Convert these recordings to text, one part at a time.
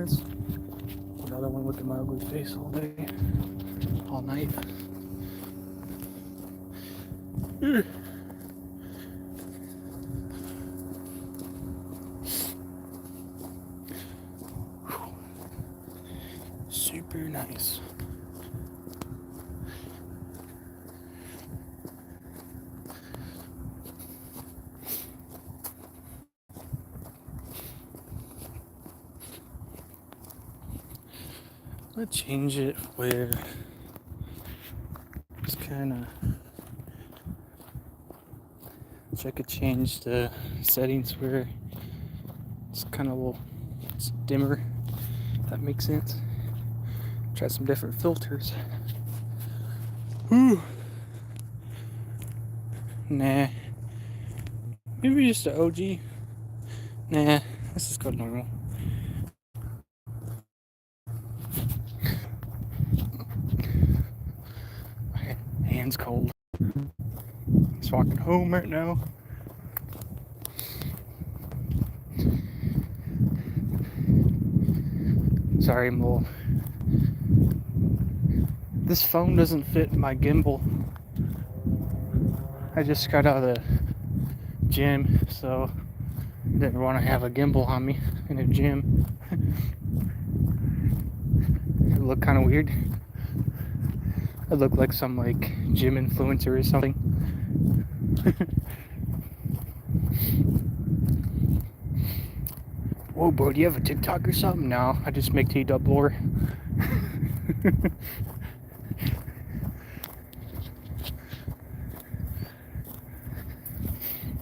minutes. Another one look at my ugly face all day, all night. Super nice. Let's change it where it's kind of. So I could change the settings where it's kind of a little, it's dimmer. If that makes sense. Try some different filters. Whew. Nah. Maybe just an OG. Nah. Let's just go normal. My hand's cold. Just walking home right now. Sorry, I'm a little. This phone doesn't fit my gimbal. I just got out of the gym, so I didn't want to have a gimbal on me in a gym. It looked kind of weird. I look like some gym influencer or something. Whoa, bro, do you have a TikTok or something? No, I just make T-Double-R.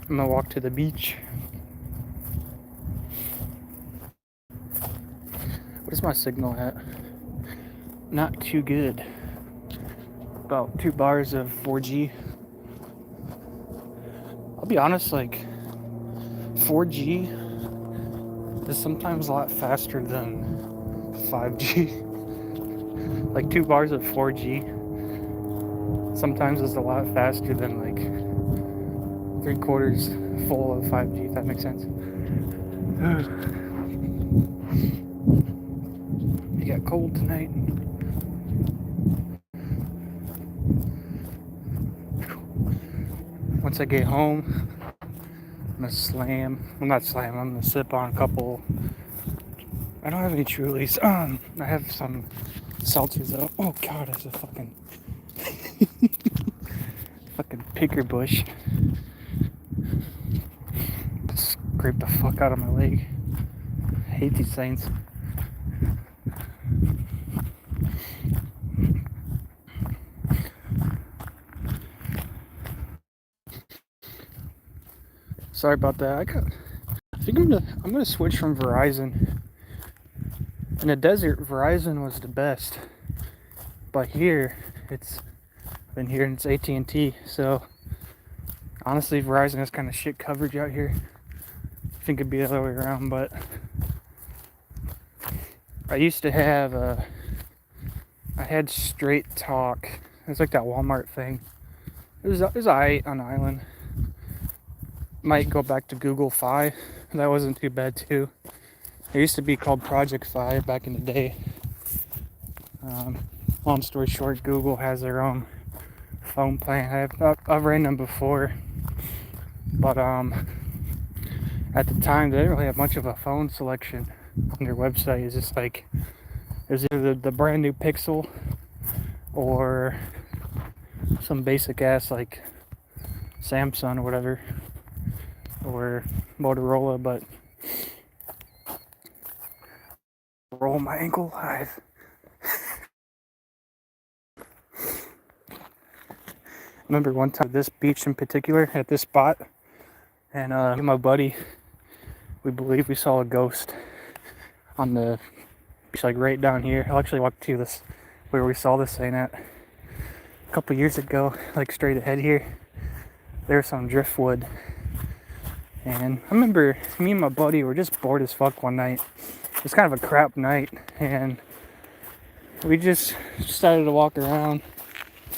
I'm gonna walk to the beach. Where's my signal at? Not too good. About 2 bars of 4G. I'll be honest, 4G is sometimes a lot faster than 5G. 2 bars of 4G sometimes is a lot faster than 3/4 full of 5G, if that makes sense. It got cold tonight. Once I get home, I'm gonna I'm gonna sip on a couple. I don't have any Trulies. I have some seltzers though. Oh god, that's a fucking picker bush. Scrape the fuck out of my leg. I hate these things. Sorry about that. I think I'm gonna switch from Verizon. In the desert, Verizon was the best, but here it's AT&T. So honestly, Verizon has kind of shit coverage out here. I think it'd be the other way around, but I used to have I had Straight Talk. It was like that Walmart thing. It was alright on the island. Might go back to Google Fi. That wasn't too bad too. It used to be called Project Fi back in the day. Long story short, Google has their own phone plan. I've ran them before, but at the time they didn't really have much of a phone selection on their website. It's just it was either the brand new Pixel or some basic ass Samsung or whatever, or Motorola. But roll my ankle. I remember one time, this beach in particular, at this spot, and me and my buddy, we believe we saw a ghost on the beach, right down here. I'll actually walk to this where we saw this thing at a couple years ago, straight ahead here. There's some driftwood, and I remember me and my buddy were just bored as fuck one night. It was kind of a crap night, and we just decided to walk around.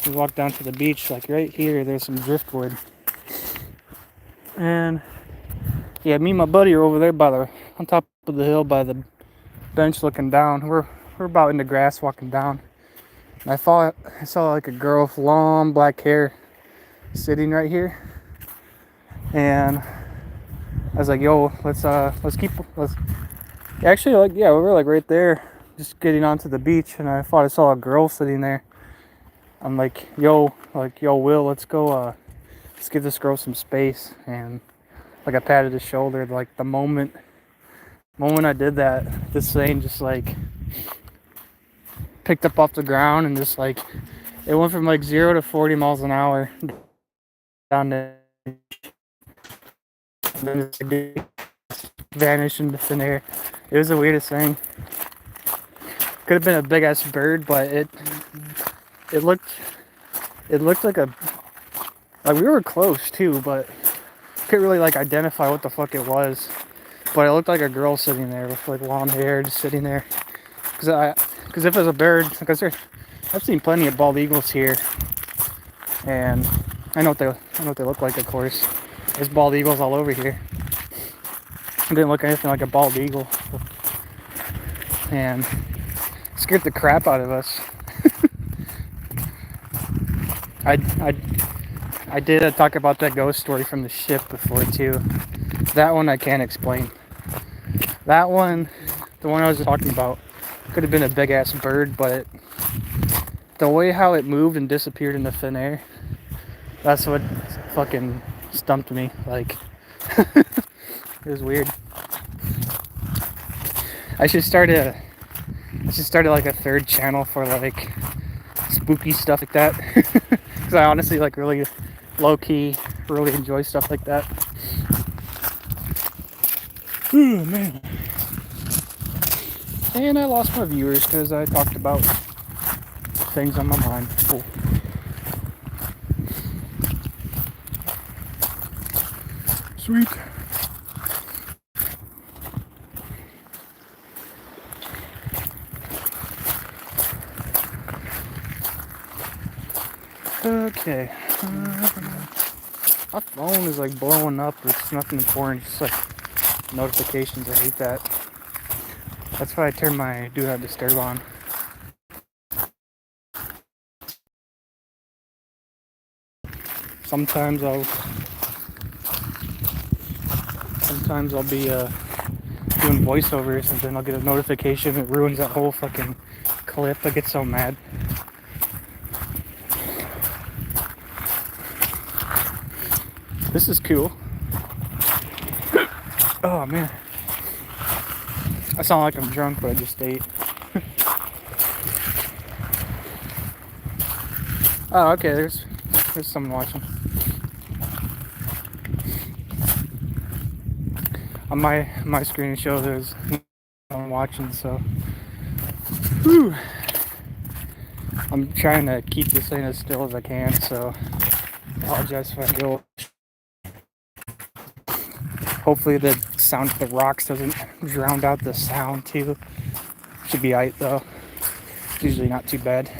We walked down to the beach, right here, there's some driftwood. And yeah, me and my buddy are over there on top of the hill by the bench looking down. We're about in the grass walking down. And I saw like a girl with long black hair sitting right here. And I was like, yo, let's actually, like, yeah, we were like right there, just getting onto the beach, and I thought I saw a girl sitting there. I'm like, yo, Will, let's go, let's give this girl some space. And like I patted his shoulder. Like the moment I did that, this thing just like picked up off the ground and just like it went from like 0 to 40 miles an hour down to, and then it vanished into thin air. It was the weirdest thing. Could have been a big ass bird, but it looked like we were close too, but couldn't really like identify what the fuck it was. But it looked like a girl sitting there with like long hair, just sitting there. Because if it was a bird, because I've seen plenty of bald eagles here, and I know what they look like. Of course, there's bald eagles all over here. It didn't look anything like a bald eagle, and it scared the crap out of us. I did talk about that ghost story from the ship before too. That one I can't explain. That one, the one I was talking about, could have been a big ass bird, but the way how it moved and disappeared into thin air, that's what fucking stumped me. Like, it was weird. I should start like a third channel for like spooky stuff like that. Because I honestly like really low-key really enjoy stuff like that. Oh man. And I lost my viewers because I talked about things on my mind. Cool. Sweet. Okay. My phone is like blowing up. It's nothing important. Just like notifications. I hate that. That's why I turn my Do Not Disturb on. Sometimes I'll be doing voiceovers and then I'll get a notification that ruins that whole fucking clip. I get so mad. This is cool. Oh man. I sound like I'm drunk, but I just ate. Oh, okay, there's someone watching. On my screen show there's no one watching, so whew. I'm trying to keep this thing as still as I can, so I apologize if I go. Hopefully the sound of the rocks doesn't drown out the sound too. Should be alright though. It's usually not too bad.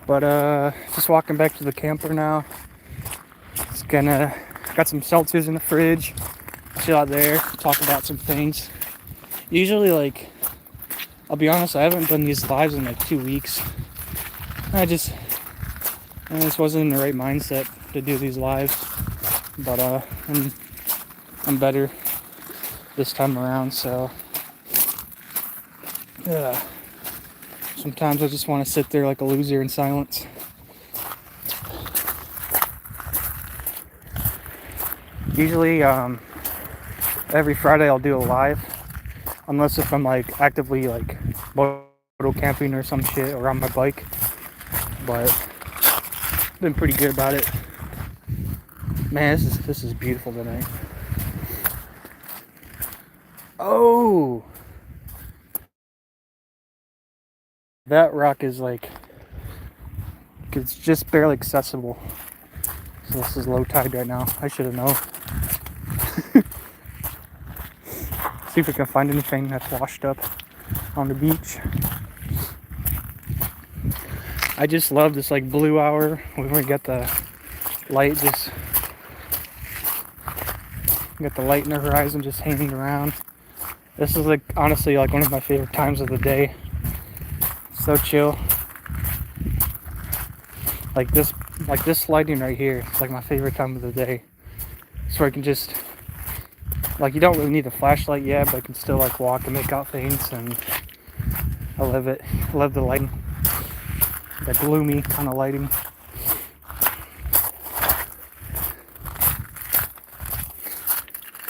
But just walking back to the camper now. It's got some seltzers in the fridge. Chill out there, talk about some things. Usually, like, I'll be honest, I haven't done these lives in like 2 weeks. I just wasn't in the right mindset to do these lives. But I'm better this time around, so yeah. Sometimes I just want to sit there like a loser in silence. Usually every Friday I'll do a live, unless if I'm like actively like moto camping or some shit or on my bike, but I've been pretty good about it. Man, this is beautiful tonight. Oh, that rock is like, it's just barely accessible. So this is low tide right now. I should have known. See if we can find anything that's washed up on the beach. I just love this like blue hour when we get the light just got the light in the horizon just hanging around. This is like honestly like one of my favorite times of the day. So chill. Like this lighting right here. It's like my favorite time of the day. So I can just like, you don't really need a flashlight yet, but I can still like walk and make out things, and I love it. I love the lighting. The gloomy kind of lighting.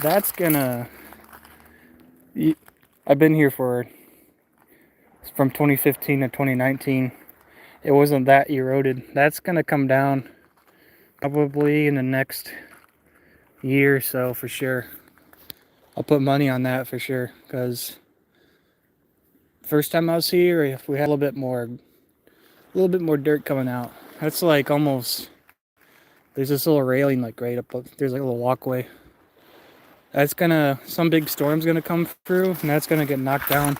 That's gonna... I've been here from 2015 to 2019. It wasn't that eroded. That's gonna come down probably in the next year or so for sure. I'll put money on that for sure, because first time I was here, if we had a little bit more dirt coming out. That's like almost, there's this little railing like right up, there's like a little walkway. That's gonna, some big storm's gonna come through, and that's gonna get knocked down.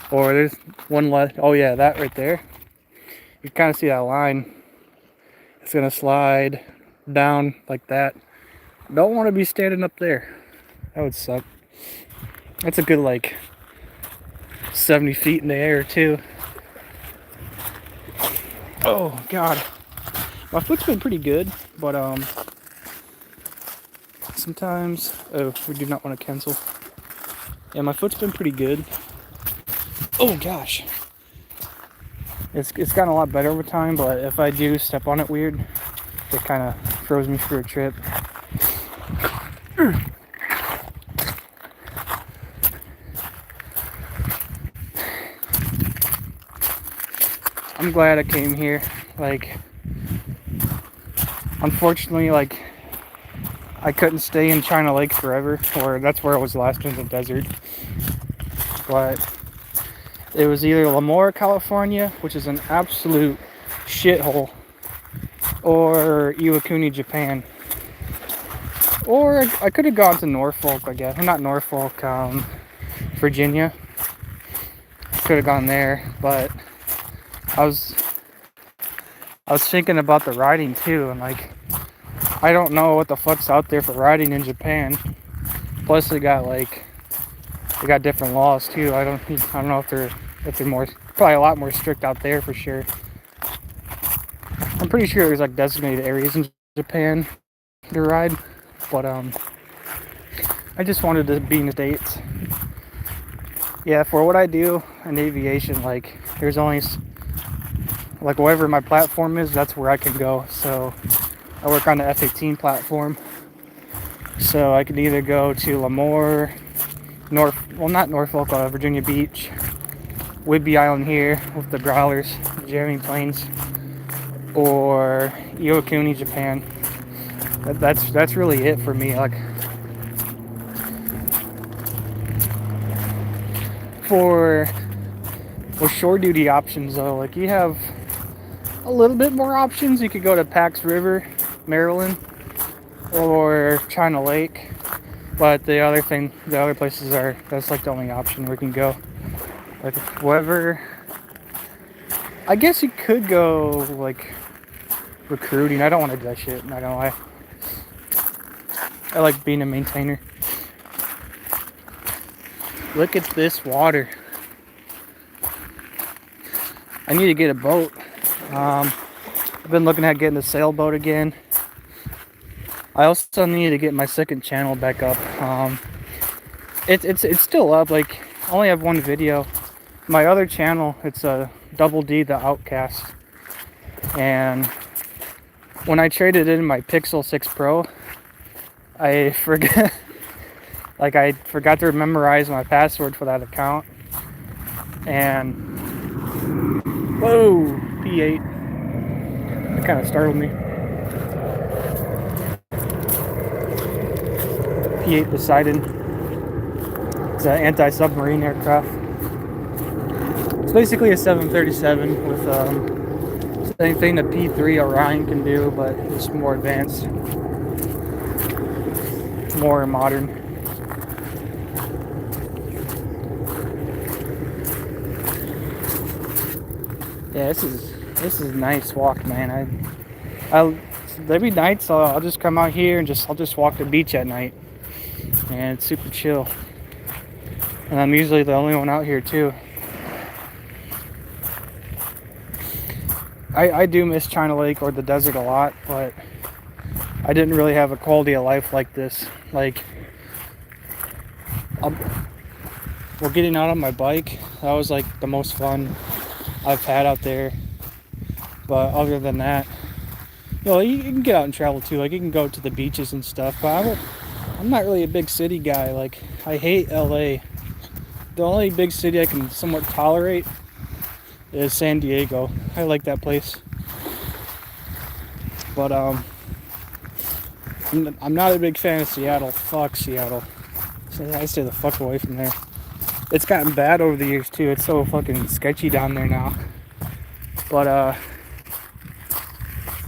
Or there's one left. Oh yeah, that right there. You kind of see that line. It's gonna slide down like that. Don't want to be standing up there. That would suck. That's a good like 70 feet in the air too. Oh God, my foot's been pretty good, but sometimes, oh, we do not want to cancel. Yeah, my foot's been pretty good. Oh gosh, it's gotten a lot better over time, but if I do step on it weird, it kind of throws me for a trip. I'm glad I came here. Like, unfortunately, like, I couldn't stay in China Lake forever, or that's where I was last in the desert. But it was either Lemoore, California, which is an absolute shithole, or Iwakuni, Japan. Or I could have gone to Norfolk, I guess. Not Norfolk, Virginia. Could have gone there, but I was thinking about the riding too, and like, I don't know what the fuck's out there for riding in Japan. Plus they got different laws too. I don't know if they're more, probably a lot more strict out there for sure. I'm pretty sure there's like designated areas in Japan to ride, but I just wanted to be in the States. Yeah, for what I do in aviation, like, there's only like wherever my platform is, that's where I can go. So I work on the F-18 platform, so I could either go to Lemoore, not Norfolk, Virginia Beach, Whidbey Island here with the Growlers, jamming planes, or Iwakuni, Japan. That's really it for me. Like, for shore duty options though, like, you have a little bit more options. You could go to Pax River, Maryland, or China Lake, but the other places that's like the only option we can go. Like, whatever. I guess you could go like recruiting. I don't want to do that shit, not gonna lie. I like being a maintainer. Look at this water. I need to get a boat. I've been looking at getting a sailboat again. I also need to get my second channel back up. It's still up. Like, I only have one video. My other channel, it's a Double D the Outcast, and when I traded in my Pixel 6 Pro, I forgot to memorize my password for that account, and whoa, P8. That kind of startled me. P8 Poseidon. It's an anti-submarine aircraft. It's basically a 737 with the same thing the P3 Orion can do, but it's more advanced, more modern. Yeah, this is a nice walk, man. Every night, so I'll just come out here and I'll just walk the beach at night. and it's super chill. And I'm usually the only one out here too. I do miss China Lake or the desert a lot, but I didn't really have a quality of life like this. Like, getting out on my bike, that was like the most fun I've had out there. But other than that, you can get out and travel too. Like, you can go to the beaches and stuff, but I'm not really a big city guy. Like, I hate LA. The only big city I can somewhat tolerate is San Diego. I like that place. But I'm not a big fan of Seattle. Fuck Seattle. So I stay the fuck away from there. It's gotten bad over the years too. It's so fucking sketchy down there now. But a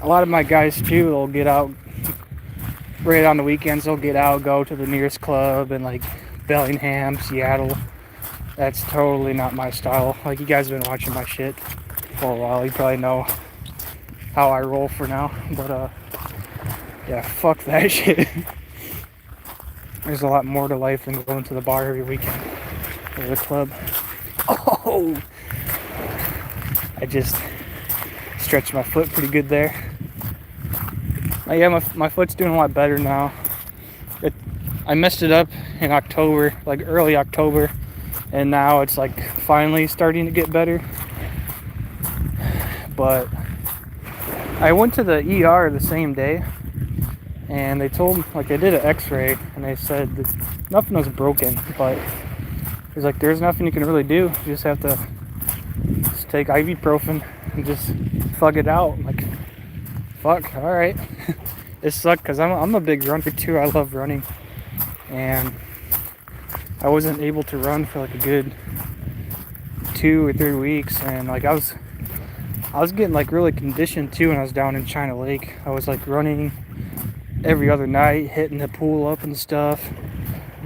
lot of my guys too, they'll get out right on the weekends. They'll get out, go to the nearest club in like Bellingham, Seattle. That's totally not my style. Like, you guys have been watching my shit for a while. You probably know how I roll for now. But yeah, fuck that shit. There's a lot more to life than going to the bar every weekend or the club. Oh, I just stretched my foot pretty good there. Yeah, my foot's doing a lot better now. I messed it up in October, like early October, and now it's like finally starting to get better. But I went to the ER the same day, and they told me, like, they did an x-ray, and they said that nothing was broken, but it's like, there's nothing you can really do. You just have to just take ibuprofen and just thug it out. I'm like, fuck, all right. It sucked because I'm a big runner too. I love running, and I wasn't able to run for like a good 2 or 3 weeks, and like I was getting like really conditioned too when I was down in China Lake. I was like running every other night, hitting the pool up and stuff,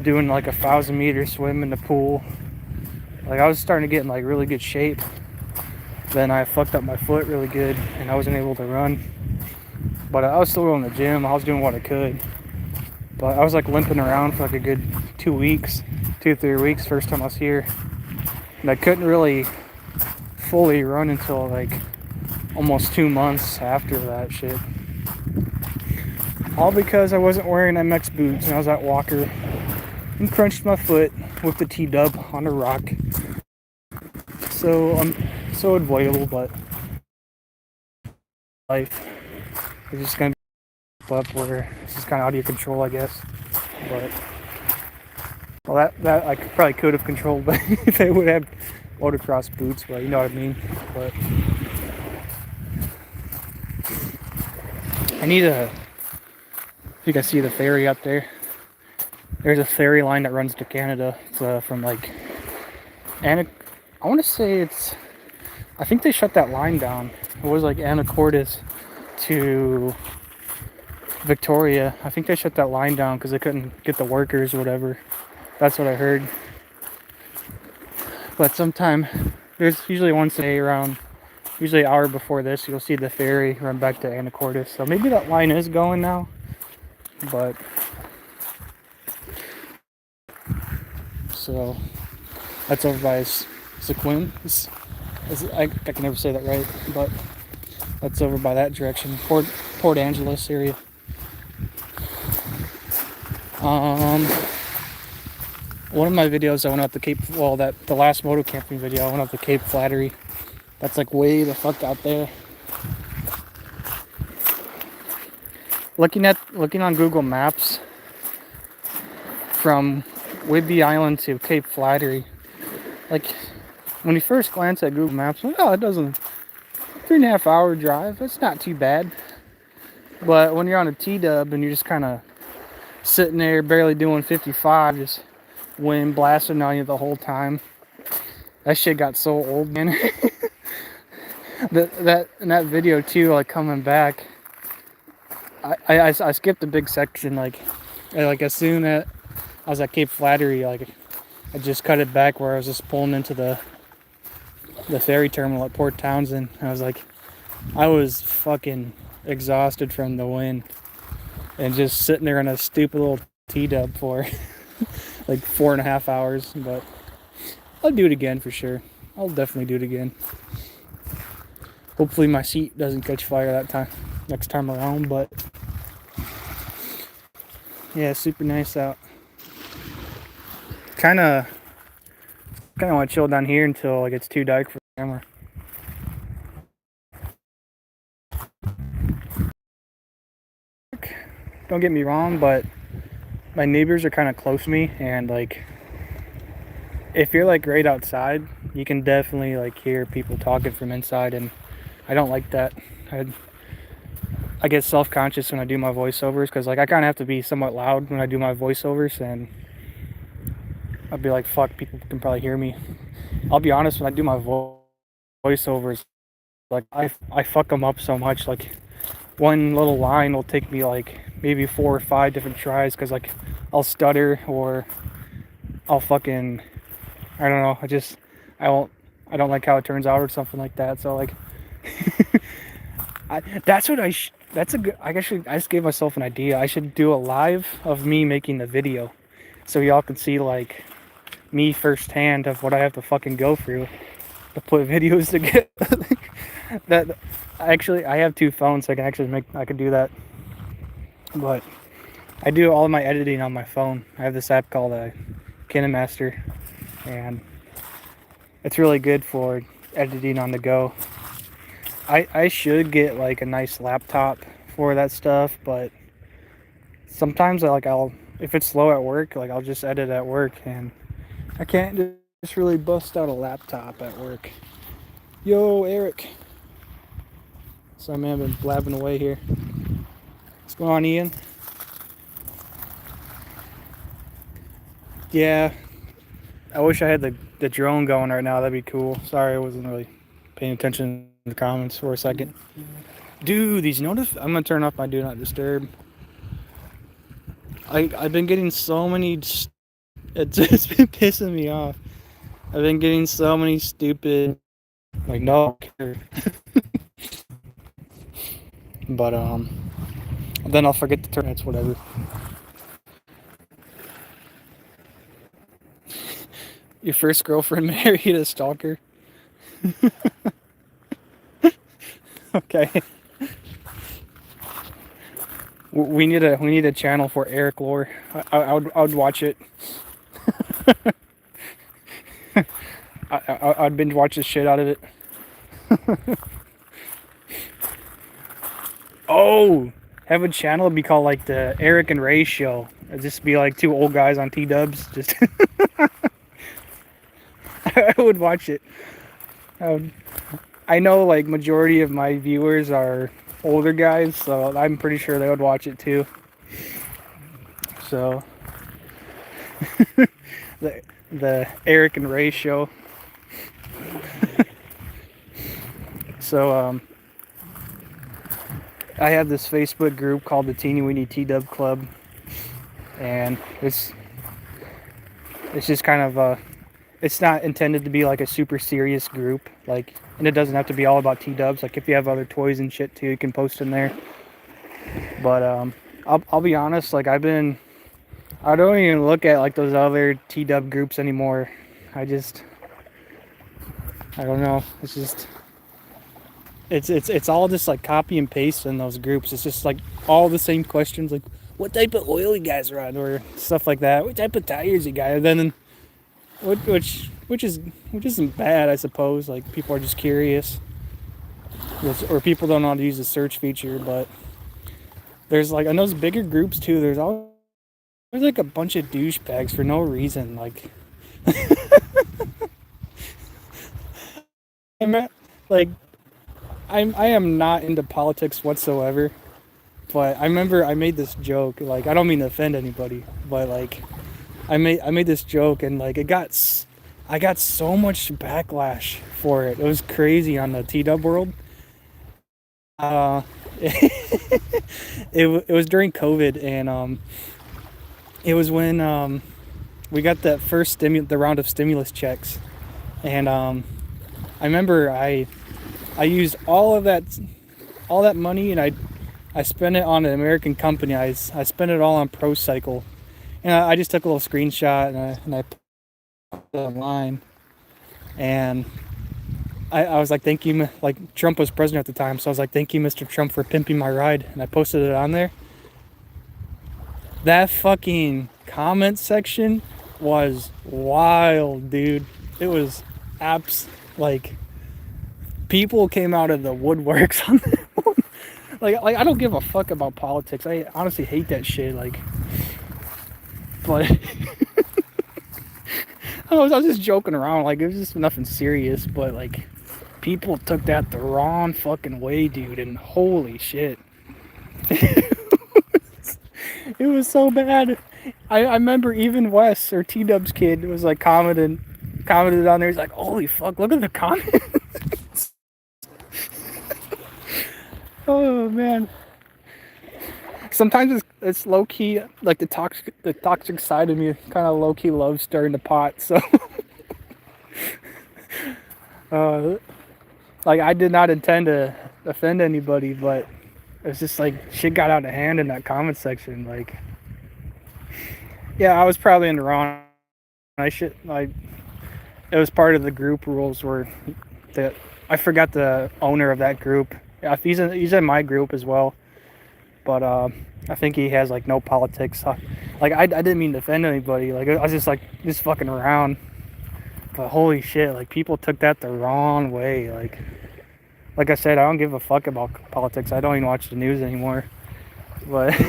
doing like 1,000-meter swim in the pool. Like, I was starting to get in like really good shape. Then I fucked up my foot really good, and I wasn't able to run. But I was still going to the gym. I was doing what I could. But I was like limping around for like a good 2 weeks, 3 weeks, first time I was here. And I couldn't really fully run until like almost 2 months after that shit. All because I wasn't wearing MX boots and I was at Walker and crunched my foot with the T-dub on a rock. So I'm so avoidable, but life is just gonna be up where it's just kind of out of your control, I guess. But well, that I probably could have controlled, but if they would have motocross boots, but you know what I mean. But I need a. You can see the ferry up there. There's a ferry line that runs to Canada. It's from like, and I want to say it's. I think they shut that line down. It was like Anacortes to Victoria. I think they shut that line down because they couldn't get the workers or whatever. That's what I heard. But sometime, there's usually once a day around, usually an hour before this, you'll see the ferry run back to Anacortes. So maybe that line is going now. But so that's over by Sequim. I can never say that right, but that's over by that direction, Port Angeles area. One of my videos, I went out to the last moto camping video, I went out to Cape Flattery. That's like way the fuck out there. Looking on Google Maps from Whidbey Island to Cape Flattery, like when you first glance at Google Maps, like, oh, it doesn't 3.5 hour drive. That's not too bad. But when you're on a T-dub and you're just kind of sitting there barely doing 55, just wind blasting on you the whole time, that shit got so old, man. that in that video too, like coming back, I skipped a big section. Like as soon as I was at Cape Flattery, like I just cut it back where I was just pulling into the ferry terminal at Port Townsend. I was like, I was fucking exhausted from the wind and just sitting there on a stupid little T-dub for like 4.5 hours, but I'll do it again for sure. I'll definitely do it again. Hopefully my seat doesn't catch fire that time, next time around, but yeah, super nice out. Kind of want to chill down here until like it's too dark for the camera. Don't get me wrong, but my neighbors are kind of close to me, and like if you're like right outside, you can definitely like hear people talking from inside, and I don't like that. I get self-conscious when I do my voiceovers, because like I kind of have to be somewhat loud when I do my voiceovers, and I'll be like, fuck, people can probably hear me. I'll be honest, when I do my voiceovers, like I fuck them up so much. Like one little line will take me like maybe 4 or 5 different tries, because like I'll stutter, or I'll fucking, I don't know, I don't like how it turns out or something like that. So like that's what I just gave myself an idea. I should do a live of me making the video, so y'all can see like me firsthand of what I have to fucking go through to put videos together. That actually, I have 2 phones, so I can do that. But I do all of my editing on my phone. I have this app called KineMaster, and it's really good for editing on the go. I should get like a nice laptop for that stuff, but sometimes if it's slow at work, like I'll just edit at work, and I can't just really bust out a laptop at work. Yo, Eric. Sorry, man, I've been blabbing away here. What's going on, Ian? Yeah, I wish I had the drone going right now. That'd be cool. Sorry, I wasn't really paying attention to the comments for a second. Dude, these I'm gonna turn off my do not disturb. I've been getting so many. It's been pissing me off. I've been getting so many stupid, like, no. But then I'll forget to turn. It's whatever. Your first girlfriend married a stalker. Okay. We need a channel for Eric lore. I would watch it. I'd binge watch the shit out of it. Oh, have a channel be called like the Eric and Ray Show. It'd just be like 2 old guys on T-dubs. Just I would watch it. I know like majority of my viewers are older guys, so I'm pretty sure they would watch it too. So the Eric and Ray Show. So I have this Facebook group called the Teeny Weeny T-Dub Club, and it's just kind of it's not intended to be like a super serious group, like, and it doesn't have to be all about T-dubs. Like if you have other toys and shit too, you can post in there. But I'll be honest, like I don't even look at like those other T-dub groups anymore. I don't know. It's just it's all just like copy and paste in those groups. It's just like all the same questions, like what type of oil you guys run, or stuff like that. What type of tires you got? And then which isn't bad, I suppose. Like people are just curious, or people don't know how to use the search feature. But there's like, in those bigger groups too, there's like a bunch of douchebags for no reason. Like I am not into politics whatsoever, but I remember I made this joke. Like, I don't mean to offend anybody, but like I made this joke, and like I got so much backlash for it. It was crazy on the T-Dub world. It was during COVID, and it was when we got that first the round of stimulus checks, and I remember I used all that money, and I spent it on an American company. I spent it all on ProCycle, And I just took a little screenshot and I put it online. And I was like, thank you. Like, Trump was president at the time. So I was like, thank you, Mr. Trump, for pimping my ride. And I posted it on there. That fucking comment section was wild, dude. It was like, people came out of the woodworks on that one. Like I don't give a fuck about politics. I honestly hate that shit. Like, but I was just joking around. Like, it was just nothing serious. But like, people took that the wrong fucking way, dude. And holy shit, it was so bad. I remember even Wes or T Dub's kid was like commented on there. He's like, holy fuck, look at the comments. Oh man. Sometimes it's low key, like the toxic side of me kind of low key loves stirring the pot. So, like, I did not intend to offend anybody, but it's just like shit got out of hand in that comment section. Like, yeah, I was probably in the wrong. I should like. It was part of the group rules where that I forgot the owner of that group. He's in my group as well, but I think he has like no politics. Like, I didn't mean to offend anybody. Like, I was just like just fucking around. But holy shit, like, people took that the wrong way. Like I said, I don't give a fuck about politics. I don't even watch the news anymore. But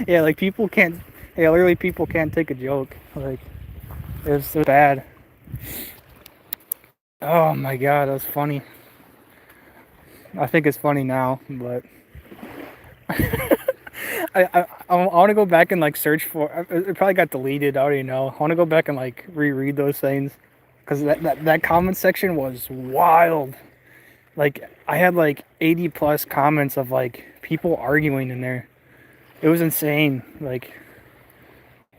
yeah, like, people can't. Yeah, literally, people can't take a joke. Like, it's so bad. Oh my god, that's funny. I think it's funny now, but I want to go back and like search for. It probably got deleted. I already know. I want to go back and like reread those things, because that comment section was wild. Like, I had like 80 plus comments of like people arguing in there. It was insane. Like,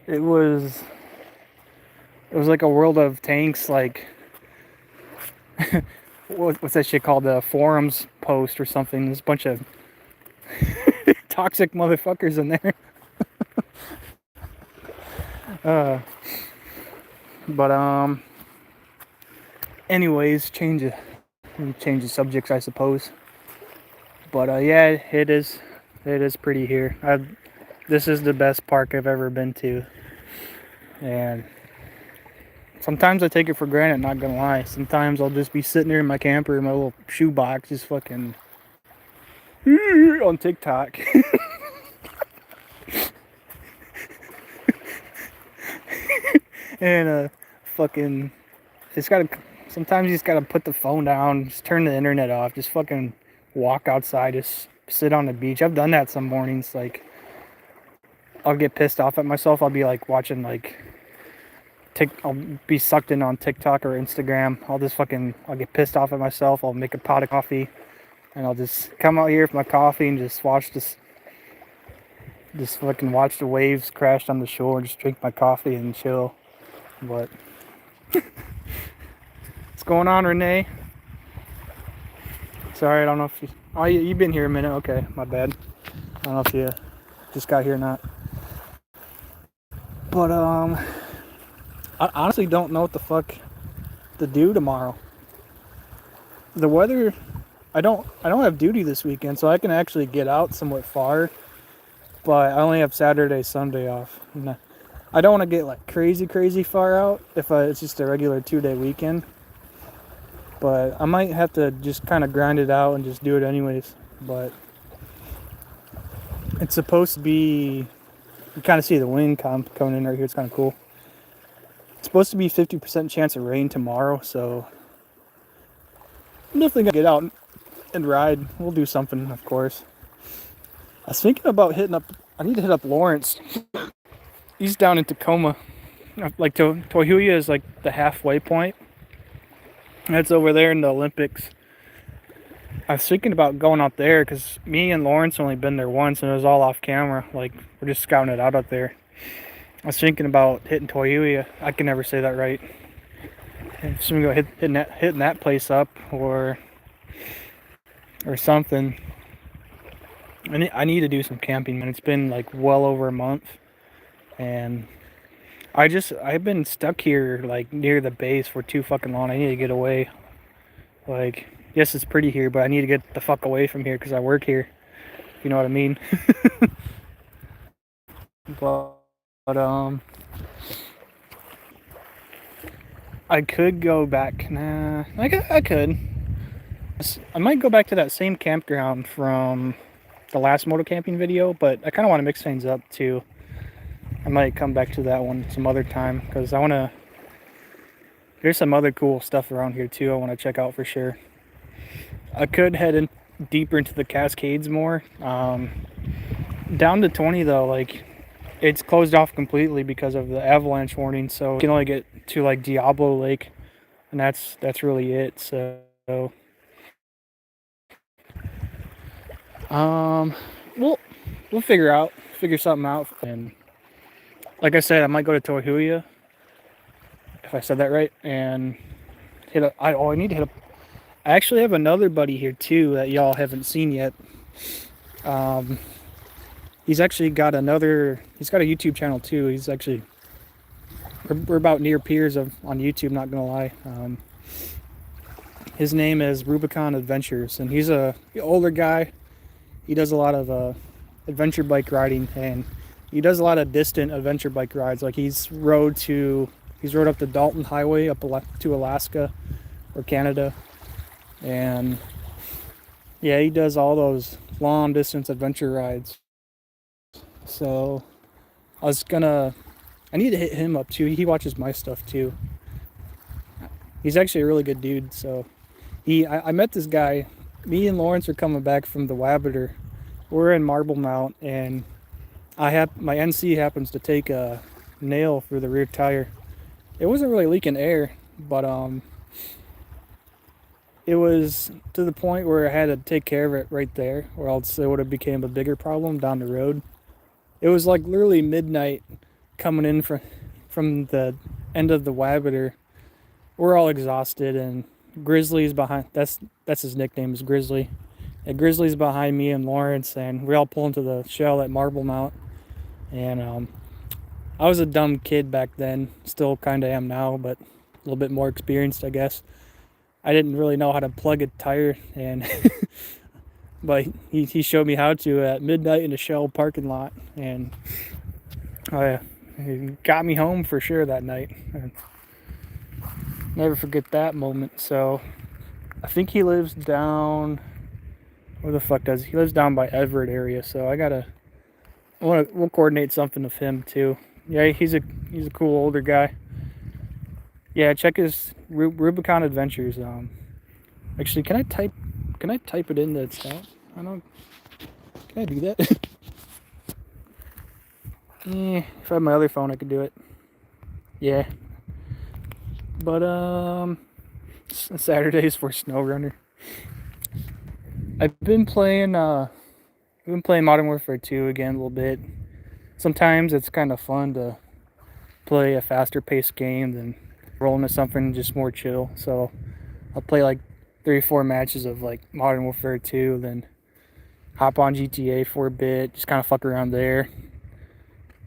it was like a world of tanks. Like, what's that shit called? The forums post or something. There's a bunch of toxic motherfuckers in there. But anyways, change the subjects, I suppose. But yeah, it is pretty here. This is the best park I've ever been to, and sometimes I take it for granted. Not gonna lie. Sometimes I'll just be sitting there in my camper in my little shoebox, just fucking on TikTok. And fucking, sometimes you just gotta put the phone down, just turn the internet off, just fucking walk outside, just sit on the beach. I've done that some mornings. Like, I'll get pissed off at myself. I'll be like watching like I'll be sucked in on TikTok or Instagram. I'll get pissed off at myself. I'll make a pot of coffee and I'll just come out here with my coffee and just fucking watch the waves crash on the shore, just drink my coffee and chill. But what's going on, Renee? Sorry, I don't know if you've been here a minute. Okay, my bad. I don't know if you just got here or not. But I honestly don't know what the fuck to do tomorrow. The weather, I don't have duty this weekend, so I can actually get out somewhat far. But I only have Saturday, Sunday off. And I don't want to get like crazy far out if it's just a regular 2-day weekend. But I might have to just kind of grind it out and just do it anyways. But it's supposed to be, you kind of see the wind coming in right here. It's kind of cool. It's supposed to be 50% chance of rain tomorrow, so I'm definitely gonna get out and ride. We'll do something, of course. I was thinking about I need to hit up Lawrence. He's down in Tacoma. Like, Tohuya is like the halfway point. That's over there in the Olympics. I was thinking about going out there because me and Lawrence only been there once and it was all off camera. Like, we're just scouting it out there. I was thinking about hitting Tohuya. I can never say that right. So we go hitting that place up or something. I need to do some camping, man. It's been like well over a month. and I've been stuck here like near the base for too fucking long. I need to get away. Like, yes, it's pretty here, but I need to get the fuck away from here because I work here. If you know what I mean. but I could go back. Nah, I could. I might go back to that same campground from the last moto camping video, but I kind of want to mix things up too. I might come back to that one some other time because I want to. There's some other cool stuff around here too I want to check out for sure. I could head in deeper into the Cascades more. Down to 20 though, like it's closed off completely because of the avalanche warning, so you can only get to like Diablo Lake, and that's really it. So we'll figure something out. And like I said, I might go to Tohuya, if I said that right, and I need to hit up. I actually have another buddy here too that y'all haven't seen yet. He's actually got he's got a YouTube channel too. He's actually, we're about near peers on YouTube, not gonna lie. His name is Rubicon Adventures, and he's a older guy. He does a lot of adventure bike riding, and he does a lot of distant adventure bike rides. Like he's rode up the Dalton Highway up to Alaska or Canada, and yeah, he does all those long distance adventure rides. So I need to hit him up too. He watches my stuff too. He's actually a really good dude. So I met this guy. Me and Lawrence are coming back from the Wabiter. We're in Marble Mount, and my NC happens to take a nail for the rear tire. It wasn't really leaking air, but it was to the point where I had to take care of it right there, or else it would have became a bigger problem down the road. It was like literally midnight coming in from the end of the Wabiter. We're all exhausted, and Grizzly's behind. That's his nickname, is Grizzly. And Grizzly's behind me and Lawrence, and we all pull into the shell at Marble Mount. And I was a dumb kid back then, still kind of am now, but a little bit more experienced, I guess. I didn't really know how to plug a tire, and but he showed me how to at midnight in a Shell parking lot, and he got me home for sure that night. Never forget that moment. So I think he lives down, where the fuck does he lives down by Everett area, so we'll coordinate something with him too. Yeah, he's a cool older guy. Yeah, check his Rubicon Adventures. Actually, can I type it in the chat? Can I do that? If I had my other phone, I could do it. Yeah. But Saturdays for SnowRunner. I've been playing Modern Warfare 2 again a little bit. Sometimes it's kind of fun to play a faster paced game than roll into something just more chill. So I'll play like 3 or 4 matches of like Modern Warfare 2, then hop on GTA for a bit, just kind of fuck around there.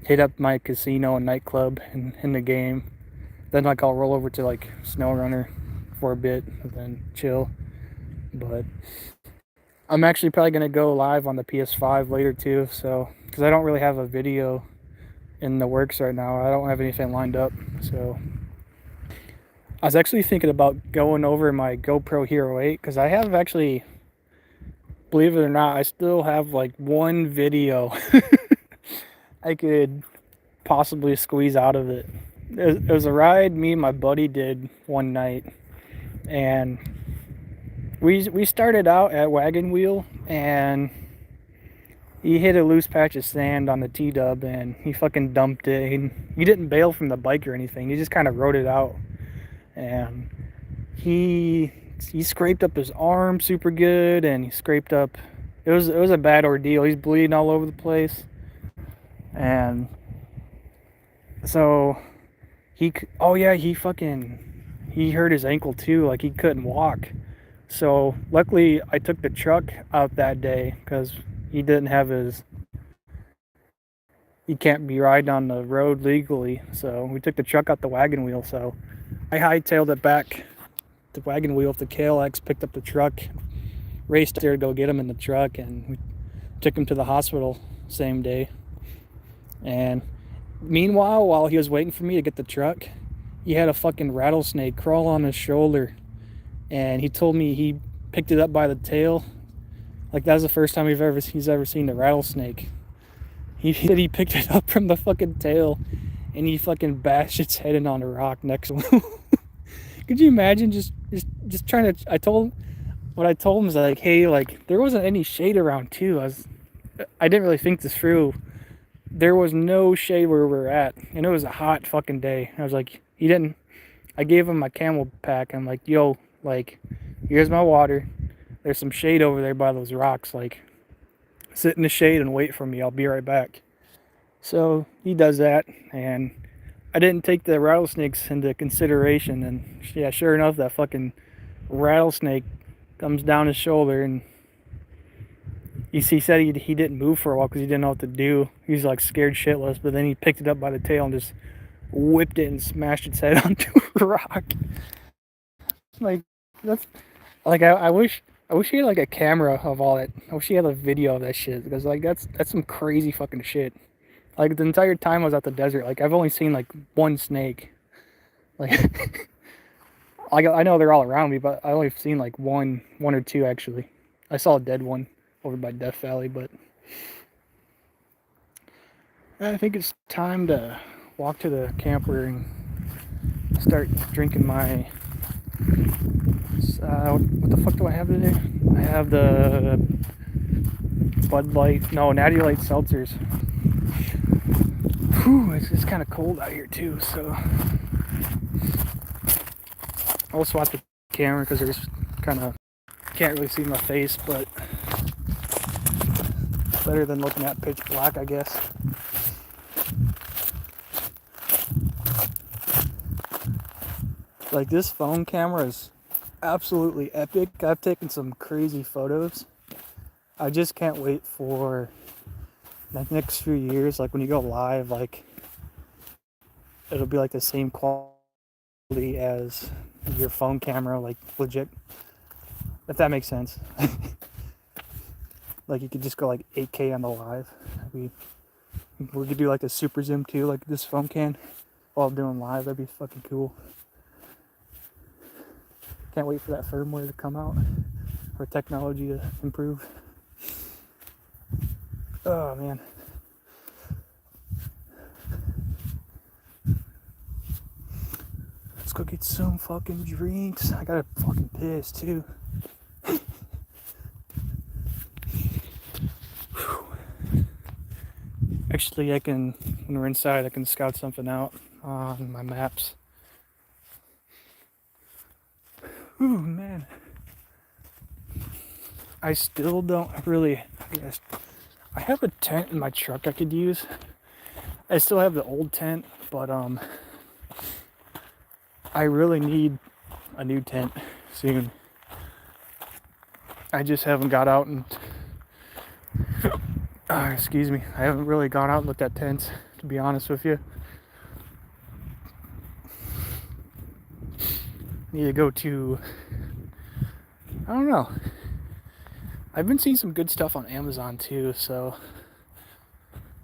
Hit up my casino and nightclub in the game. Then like I'll roll over to like SnowRunner for a bit and then chill. But I'm actually probably gonna go live on the PS5 later too, so because I don't really have a video in the works right now. I don't have anything lined up, so I was actually thinking about going over my GoPro Hero 8 because I have actually, believe it or not, I still have like one video I could possibly squeeze out of it. It was a ride me and my buddy did one night, and we started out at Wagon Wheel, and he hit a loose patch of sand on the T-dub, and he fucking dumped it. He didn't bail from the bike or anything. He just kind of rode it out, and he scraped up his arm super good, and he scraped up. It was a bad ordeal. He's bleeding all over the place, and so he hurt his ankle too. Like he couldn't walk. So luckily I took the truck out that day because he you can't be riding on the road legally. So we took the truck out the wagon wheel. So I hightailed it back the wagon wheel with the KLX, picked up the truck, raced there to go get him in the truck, and we took him to the hospital same day. And meanwhile, while he was waiting for me to get the truck, he had a fucking rattlesnake crawl on his shoulder, and he told me he picked it up by the tail. Like, that was the first time he's ever seen a rattlesnake. He said he picked it up from the fucking tail, and he fucking bashed its head in on a rock next to him. Could you imagine just trying to? I told him is like, hey, like, there wasn't any shade around too. I didn't really think this through. There was no shade where we were at, and it was a hot fucking day. I was like, I gave him my camel pack. I'm like, yo, like, here's my water. There's some shade over there by those rocks. Like, sit in the shade and wait for me. I'll be right back. So he does that, and I didn't take the rattlesnakes into consideration. And yeah, sure enough, that fucking rattlesnake comes down his shoulder, and he said he didn't move for a while because he didn't know what to do. He was like scared shitless, but then he picked it up by the tail and just whipped it and smashed its head onto a rock. Like, that's like, I wish he had like a camera of all that. I wish he had a video of that shit, because like that's some crazy fucking shit. Like, the entire time I was at the desert, like, I've only seen like one snake. Like, I know they're all around me, but I only seen like one or two actually. I saw a dead one over by Death Valley, but I think it's time to walk to the camper and start drinking my what the fuck do I have today? I have the Natty Light seltzers. Whew, it's kind of cold out here too, so I'll swap the camera because there's kind of, can't really see my face, but better than looking at pitch black, I guess. Like, this phone camera is absolutely epic. I've taken some crazy photos. I just can't wait for the next few years, like when you go live, like it'll be like the same quality as your phone camera, like legit, if that makes sense. Like, you could just go like 8K on the live. We could do like a super zoom too, like this phone can, while doing live. That'd be fucking cool. Can't wait for that firmware to come out, for technology to improve. Oh man. Let's go get some fucking drinks. I gotta fucking piss too. Actually, when we're inside, I can scout something out on my maps. Ooh, man. I still don't really, I have a tent in my truck I could use. I still have the old tent, but I really need a new tent soon. I just haven't got out and excuse me, I haven't really gone out and looked at tents, to be honest with you. Need to go to, I don't know. I've been seeing some good stuff on Amazon too, so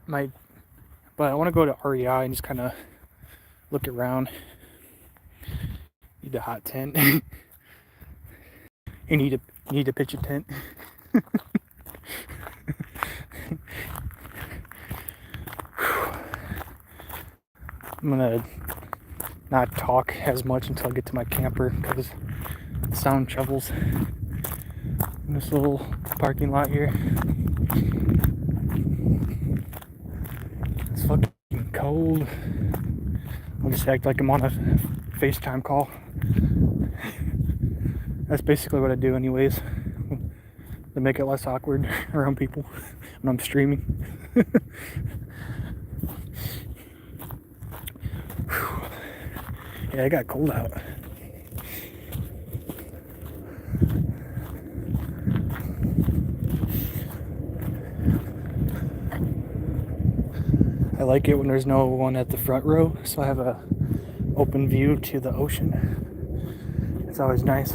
but I want to go to REI and just kind of look around. Need a hot tent. You need to pitch a tent. I'm gonna not talk as much until I get to my camper, because sound travels in this little parking lot here. It's fucking cold. I'll just act like I'm on a FaceTime call. That's basically what I do anyways, to make it less awkward around people when I'm streaming. Yeah, it got cold out. I like it when there's no one at the front row, so I have a open view to the ocean. It's always nice.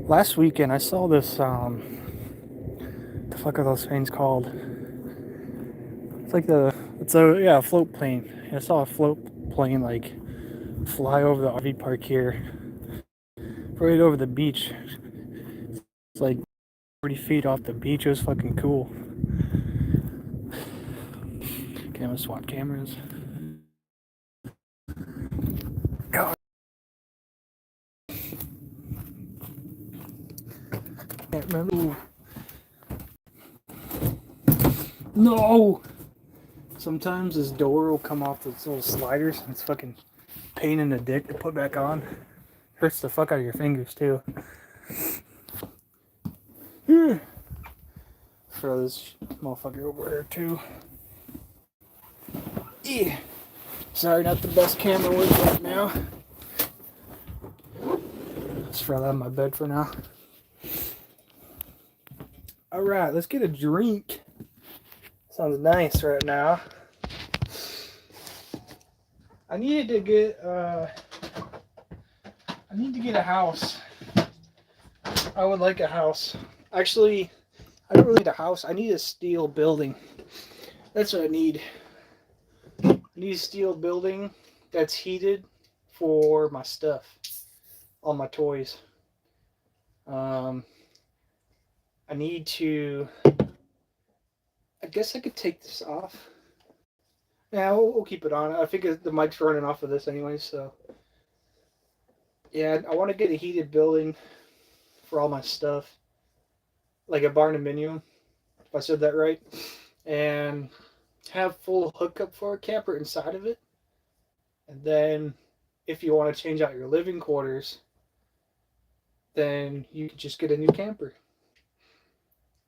Last weekend I saw this the fuck are those things called? It's like a float plane. I saw a float plane like fly over the RV park here, right over the beach. It's like 40 feet off the beach. It was fucking cool. Okay, I'm gonna swap cameras. God. Can't remember. No! Sometimes this door will come off those little sliders and it's fucking pain in the dick to put back on. Hurts the fuck out of your fingers too. Throw this motherfucker over there too. Yeah. Sorry, not the best camera with right now. Let's throw that on my bed for now. Alright, let's get a drink. Sounds nice right now. I need to get a house. I would like a house. Actually, I don't really need a house. I need a steel building. That's what I need. I need a steel building that's heated for my stuff. All my toys. I need to... I guess I could take this off. Yeah, we'll keep it on. I think the mic's running off of this anyway, so... Yeah, I want to get a heated building for all my stuff. Like a barn dominium, if I said that right. And have full hookup for a camper inside of it. And then if you want to change out your living quarters, then you can just get a new camper.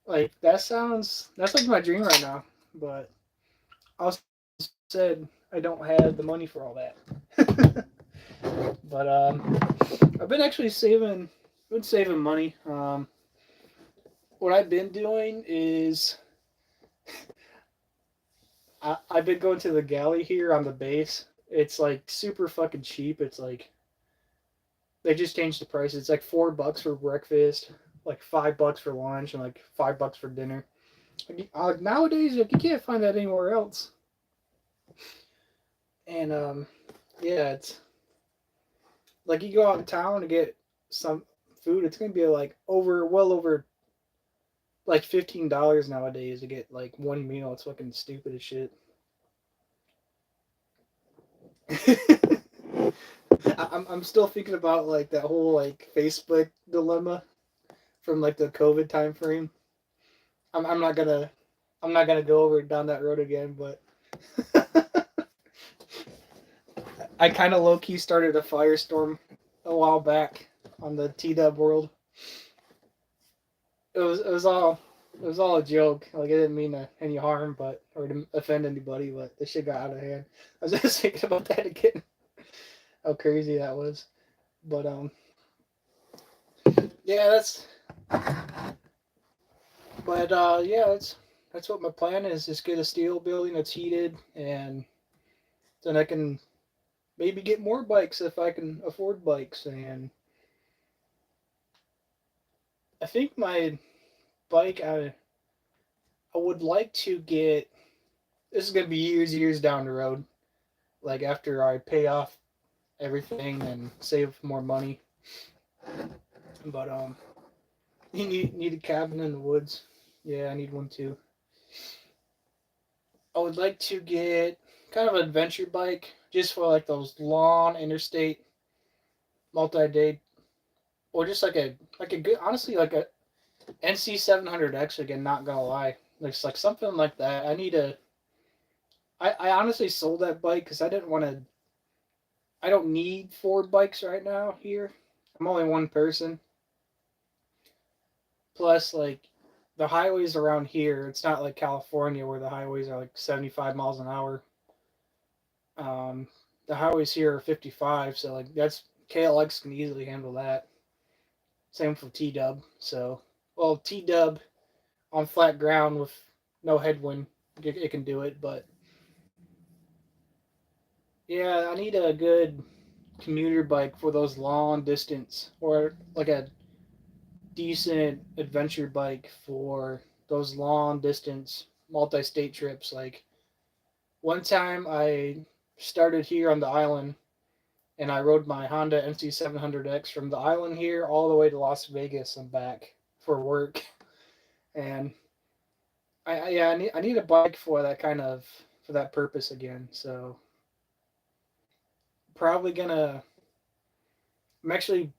Like, that's like my dream right now. But I also said I don't have the money for all that. But I've been actually saving money. What I've been doing is I've been going to the galley here on the base. It's like super fucking cheap. It's like they just changed the price. It's like $4 for breakfast, like $5 for lunch, and like $5 for dinner. Nowadays, like, you can't find that anywhere else. And yeah, it's like you go out in town to get some food. It's gonna be like well over like $15 nowadays to get like one meal. It's fucking stupid as shit. I'm still thinking about like that whole like Facebook dilemma from like the COVID time frame. I'm not gonna go over down that road again, but I kind of low key started a firestorm a while back on the T-Dub world. It was all a joke. Like, I didn't mean any harm, or to offend anybody, but the shit got out of hand. I was just thinking about that again. How crazy that was. But yeah, that's what my plan is. Just get a steel building that's heated, and then I can maybe get more bikes if I can afford bikes. And I think my bike, I would like to get. This is gonna be years down the road. Like, after I pay off everything and save more money. But you need a cabin in the woods. Yeah, I need one too. I would like to get kind of an adventure bike, just for like those long interstate multi-day, or just like a good, honestly, like a NC 700X. Again, not gonna lie, it's like something like that. I honestly sold that bike because I didn't want to. I don't need 4 bikes right now here. I'm only one person. Plus, like, the highways around here, it's not like California where the highways are like 75 miles an hour. The highways here are 55, so like that's KLX can easily handle that. Same for T-dub. So, well, T-dub on flat ground with no headwind, it can do it. But yeah, I need a good commuter bike for those long distance, or like a decent adventure bike for those long distance multi-state trips. Like one time I started here on the island and I rode my Honda NC700X from the island here all the way to Las Vegas and back for work. And I need a bike for that kind of for that purpose again. So probably gonna I'm actually,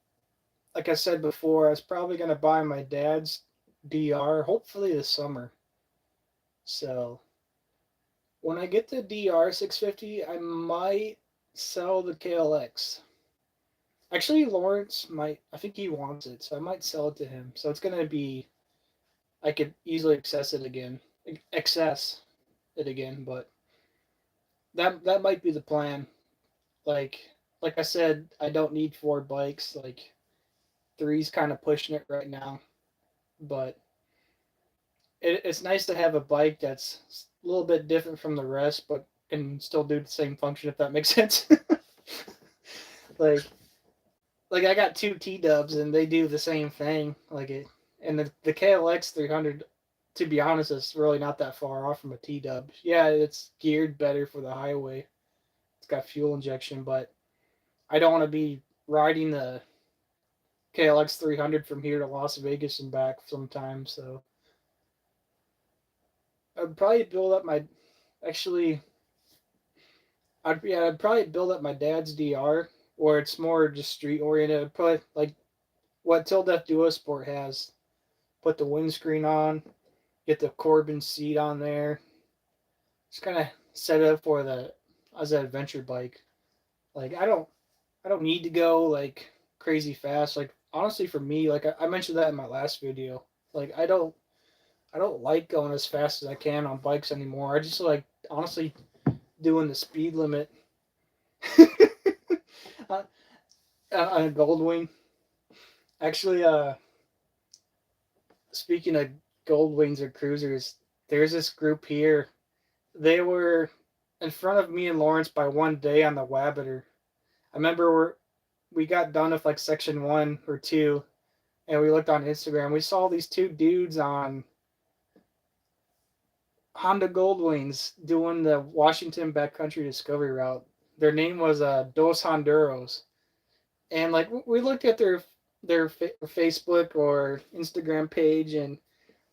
like I said before, I was probably gonna buy my dad's DR hopefully this summer. So when I get the DR 650, I might sell the KLX. Actually, Lawrence might. I think he wants it, so I might sell it to him. So it's gonna be. I could easily access it again, but that might be the plan. Like like I said, I don't need four bikes. Like three's kind of pushing it right now, but it's nice to have a bike that's a little bit different from the rest, but can still do the same function if that makes sense. like like I got two T dubs and they do the same thing. Like it, and the KLX 300, to be honest, is really not that far off from a T dub. Yeah, it's geared better for the highway. It's got fuel injection, but I don't want to be riding the KLX 300 from here to Las Vegas and back sometime. So I'd probably build up my actually. I'd probably build up my dad's DR, where it's more just street oriented. Probably like what Till Death Duo Sport has. Put the windscreen on, get the Corbin seat on there. Just kind of set it up for the as an adventure bike. Like I don't need to go like crazy fast. Like honestly, for me, like I mentioned that in my last video. Like I don't like going as fast as I can on bikes anymore. I just like honestly doing the speed limit on, on a Goldwing. Actually, speaking of Goldwings or cruisers, there's this group here. They were in front of me and Lawrence by one day on the Wabatter. I remember we got done with like section 1 or 2, and we looked on Instagram. We saw these two dudes on Honda Goldwings doing the Washington Backcountry Discovery Route. Their name was Dos Honduros, and like we looked at their Facebook or Instagram page, and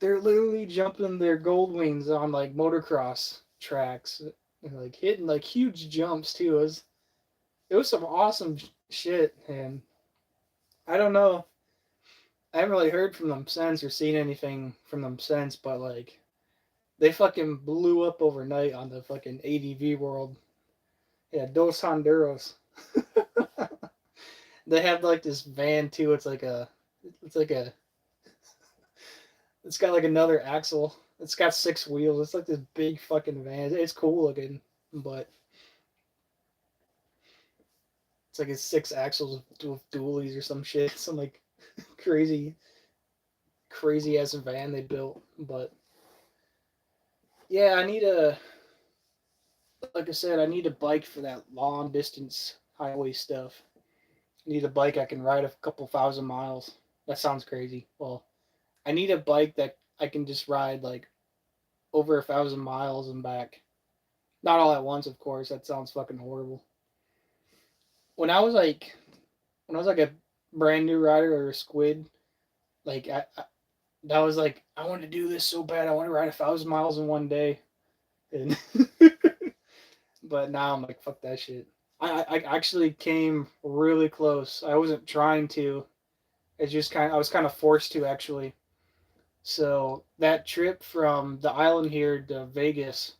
they're literally jumping their Goldwings on like motocross tracks, and, like hitting like huge jumps too. It was some awesome shit, and I don't know. I haven't really heard from them since or seen anything from them since, but like they fucking blew up overnight on the fucking ADV world. Yeah, Dos Honduros. They have like this van too. It's like a, it's got like another axle. It's got 6 wheels. It's like this big fucking van. It's cool looking, but it's like it's 6 axles with dualies or some shit. Some like crazy, crazy ass van they built. But yeah, like I said, I need a bike for that long distance highway stuff. I need a bike I can ride a couple thousand miles. That sounds crazy. Well, I need a bike that I can just ride like over 1,000 miles and back. Not all at once, of course. That sounds fucking horrible. When I was like, when I was like a brand new rider or a squid, like that was like I wanted to do this so bad. I want to ride 1,000 miles in one day, and but now I'm like fuck that shit. I actually came really close. I wasn't trying to. It's just I was kind of forced to actually. So that trip from the island here to Vegas,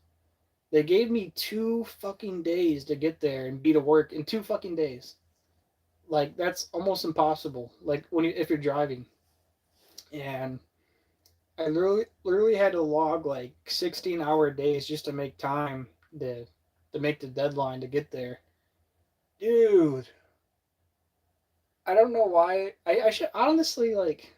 they gave me 2 fucking days to get there and be to work in 2 fucking days. Like that's almost impossible. Like if you're driving, and I literally had to log like 16-hour days just to make time to make the deadline to get there. Dude, I don't know why. I should honestly like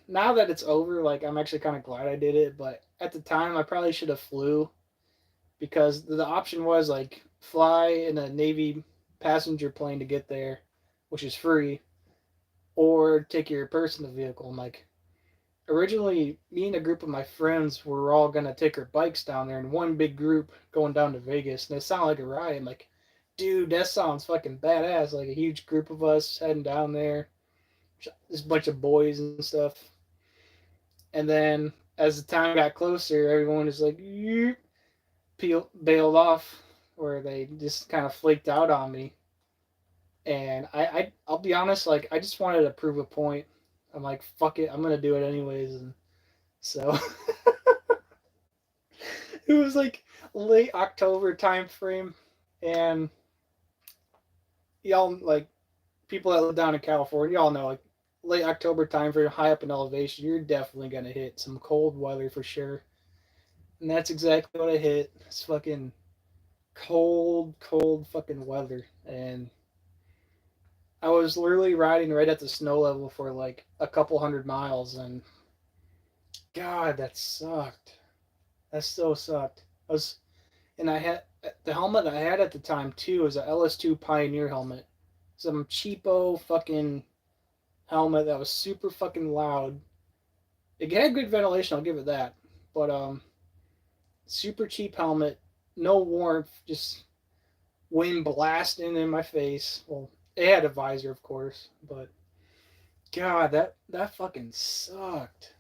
now that it's over, like I'm actually kind of glad I did it. But at the time, I probably should have flew because the option was like fly in a Navy passenger plane to get there, which is free, or take your personal vehicle. And like originally, me and a group of my friends were all gonna take our bikes down there in one big group going down to Vegas, and it sounded like a riot. I'm like, dude, that sounds fucking badass. Like a huge group of us heading down there, this bunch of boys and stuff. And then as the time got closer, everyone was like, bailed off, or they just kind of flaked out on me. And I'll be honest, like I just wanted to prove a point. I'm like, fuck it, I'm gonna do it anyways. And so it was like late October time frame, and y'all like people that live down in California, y'all know like late October time frame, high up in elevation, you're definitely gonna hit some cold weather for sure. And that's exactly what I hit. It's fucking cold fucking weather. And I was literally riding right at the snow level for like a couple hundred miles, and God, that sucked. That so sucked. I was, and I had the helmet I had at the time too was a LS2 Pioneer helmet, some cheapo fucking helmet that was super fucking loud. It had good ventilation, I'll give it that, but super cheap helmet, no warmth, just wind blasting in my face. Well, it had a visor, of course, but God, that fucking sucked.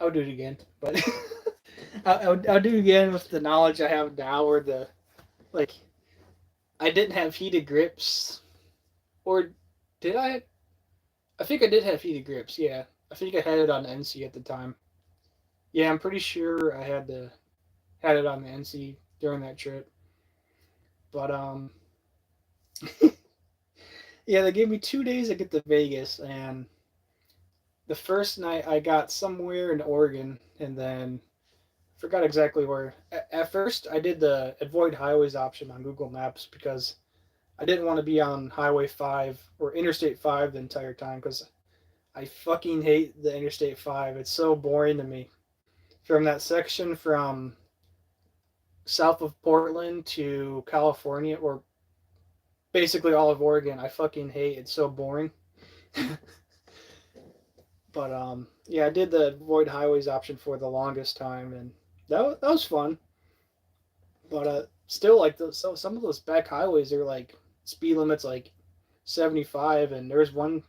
I would do it again, but I'll do it again with the knowledge I have now, or the like. I didn't have heated grips, or did I? I think I did have heated grips. Yeah, I think I had it on the NC at the time. Yeah, I'm pretty sure I had it on the NC during that trip. But yeah, they gave me 2 days to get to Vegas, and the first night I got somewhere in Oregon, and then forgot exactly where. At first, I did the avoid highways option on Google Maps because I didn't want to be on Highway 5 or Interstate 5 the entire time because I fucking hate the Interstate 5. It's so boring to me. From that section from south of Portland to California, or basically all of Oregon, I fucking hate. It's so boring. But yeah, I did the avoid highways option for the longest time, and that was fun. But still, like so some of those back highways are like speed limits like 75, and there's one,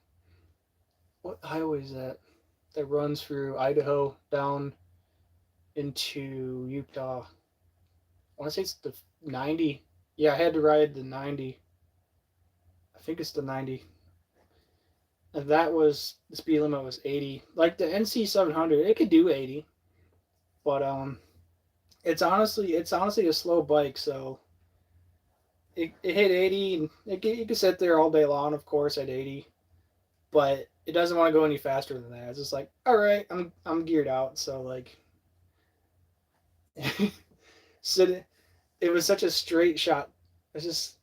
what highway is that runs through Idaho down into Utah. I want to say it's the 90. Yeah, I had to ride the 90. I think it's the 90. And that was the speed limit was 80. Like the NC 700, it could do 80, but it's honestly a slow bike, so it hit 80, and you can sit there all day long, of course, at 80, but it doesn't want to go any faster than that. It's just like, all right, I'm geared out, so like, so it was such a straight shot. It's just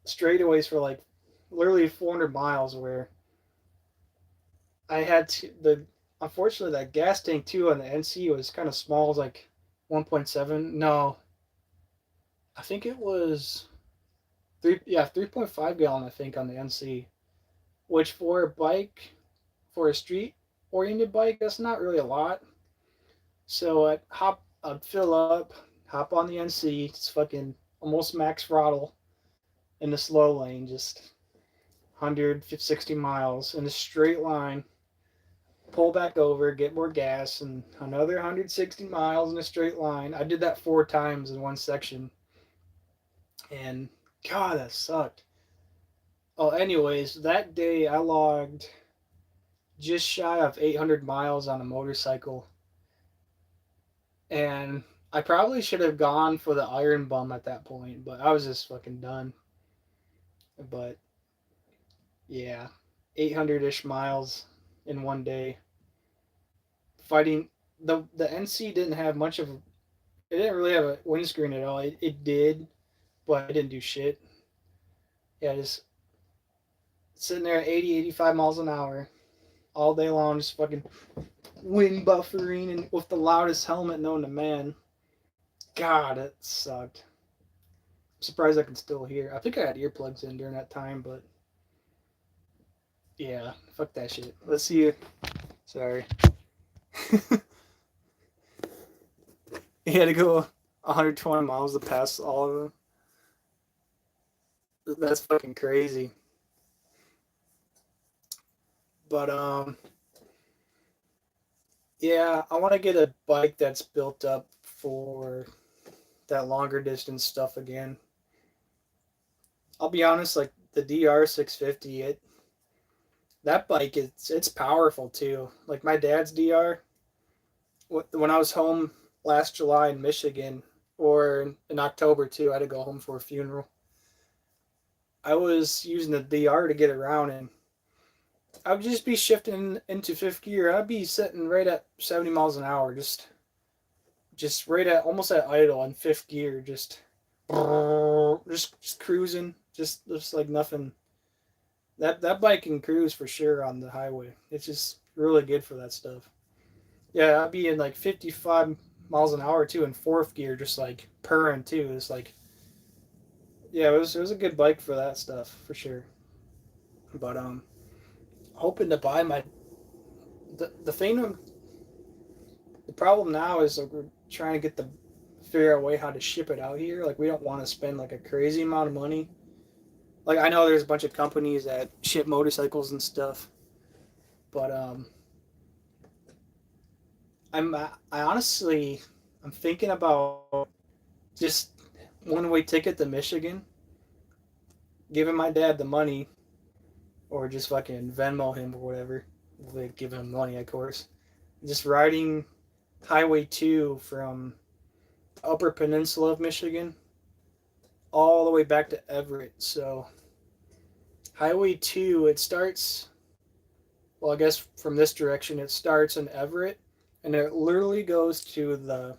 straightaways for like literally 400 miles where I had to the unfortunately that gas tank too on the NC was kind of small, it was like 1.7. No, I think it was 3.5 gallon I think on the NC, which for a bike, for a street oriented bike, that's not really a lot. So I'd fill up, hop on the NC, it's fucking almost max throttle in the slow lane, just 160 miles in a straight line, pull back over, get more gas, and another 160 miles in a straight line. I did that 4 times in one section, and God, that sucked. Oh, anyways, that day I logged just shy of 800 miles on a motorcycle, and I probably should have gone for the iron bum at that point, but I was just fucking done. But yeah, 800 ish miles in one day. Fighting the NC didn't have much of it didn't really have a windscreen at all. It did, but it didn't do shit. Yeah, just sitting there at 80, 85 miles an hour all day long, just fucking wind buffering and with the loudest helmet known to man. God, it sucked. I'm surprised I can still hear. I think I had earplugs in during that time, but yeah, fuck that shit. Let's see you. Sorry. He had to go 120 miles to pass all of them. That's fucking crazy. But yeah, I want to get a bike that's built up for that longer distance stuff again. I'll be honest, like the DR 650, that bike it's powerful too. Like my dad's DR, when I was home last July in Michigan, or in October too, I had to go home for a funeral. I was using the DR to get around, and I would just be shifting into fifth gear. I'd be sitting right at 70 miles an hour, just right at almost at idle in fifth gear, just cruising, just like nothing. That bike can cruise for sure on the highway. It's just really good for that stuff. Yeah, I'd be in like 55 miles an hour too in fourth gear, just like purring too. It's like, yeah, it was a good bike for that stuff for sure. But hoping to buy my the Phantom. The problem now is like we're trying to get the figure out a way how to ship it out here. Like we don't want to spend like a crazy amount of money. Like I know there's a bunch of companies that ship motorcycles and stuff, but I honestly I'm thinking about just one way ticket to Michigan, giving my dad the money, or just fucking Venmo him or whatever. They give him money, of course. Just riding Highway 2 from Upper Peninsula of Michigan all the way back to Everett. So Highway 2, it starts, well, I guess from this direction, it starts in Everett and it literally goes to the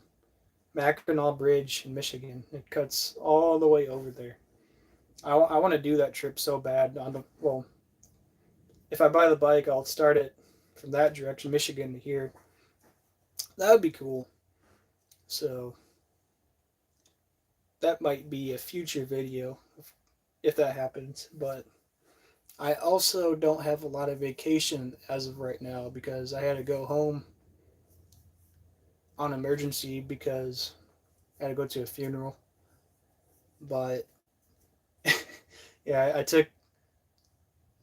Mackinac Bridge in Michigan. It cuts all the way over there. I want to do that trip so bad. Well, if I buy the bike, I'll start it from that direction, Michigan to here. That would be cool. So that might be a future video if that happens. But I also don't have a lot of vacation as of right now because I had to go home on emergency because I had to go to a funeral. But yeah, I took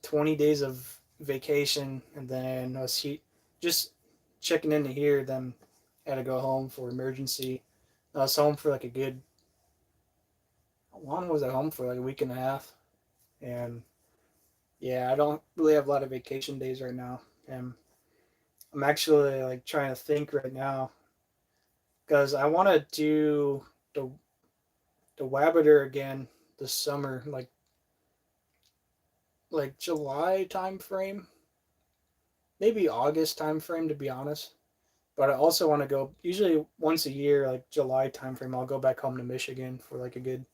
20 days of vacation and then I was just checking into here. Then I had to go home for emergency. I was home for like a good, how long was I home for? Like a week and a half. And yeah, I don't really have a lot of vacation days right now. And I'm actually like trying to think right now because I want to do the Wabater again this summer, like July time frame, maybe August time frame to be honest. But I also want to go usually once a year, like July time frame. I'll go back home to Michigan for like a good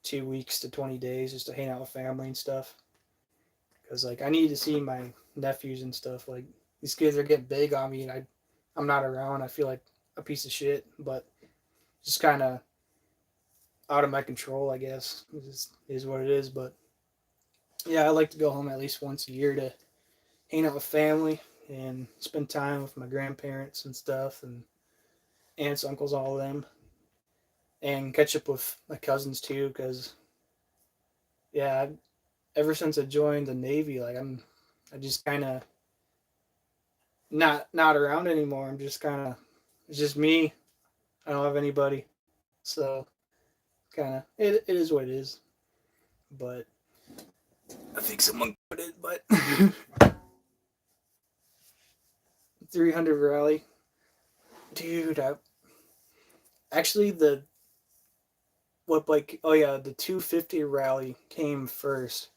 2 weeks to 20 days just to hang out with family and stuff. Because like I need to see my nephews and stuff. Like these kids are getting big on me, and I'm not around. I feel like a piece of shit, but just kind of out of my control, I guess. It is what it is. But yeah, I like to go home at least once a year to hang out with family and spend time with my grandparents and stuff, and aunts, uncles, all of them, and catch up with my cousins too. Because yeah, ever since I joined the Navy, like I just kind of not around anymore. I'm just kind of it's just me. I don't have anybody, so kind of it is what it is. But I think someone put it, but 300 rally, dude. Actually the what like oh yeah, the 250 rally came first.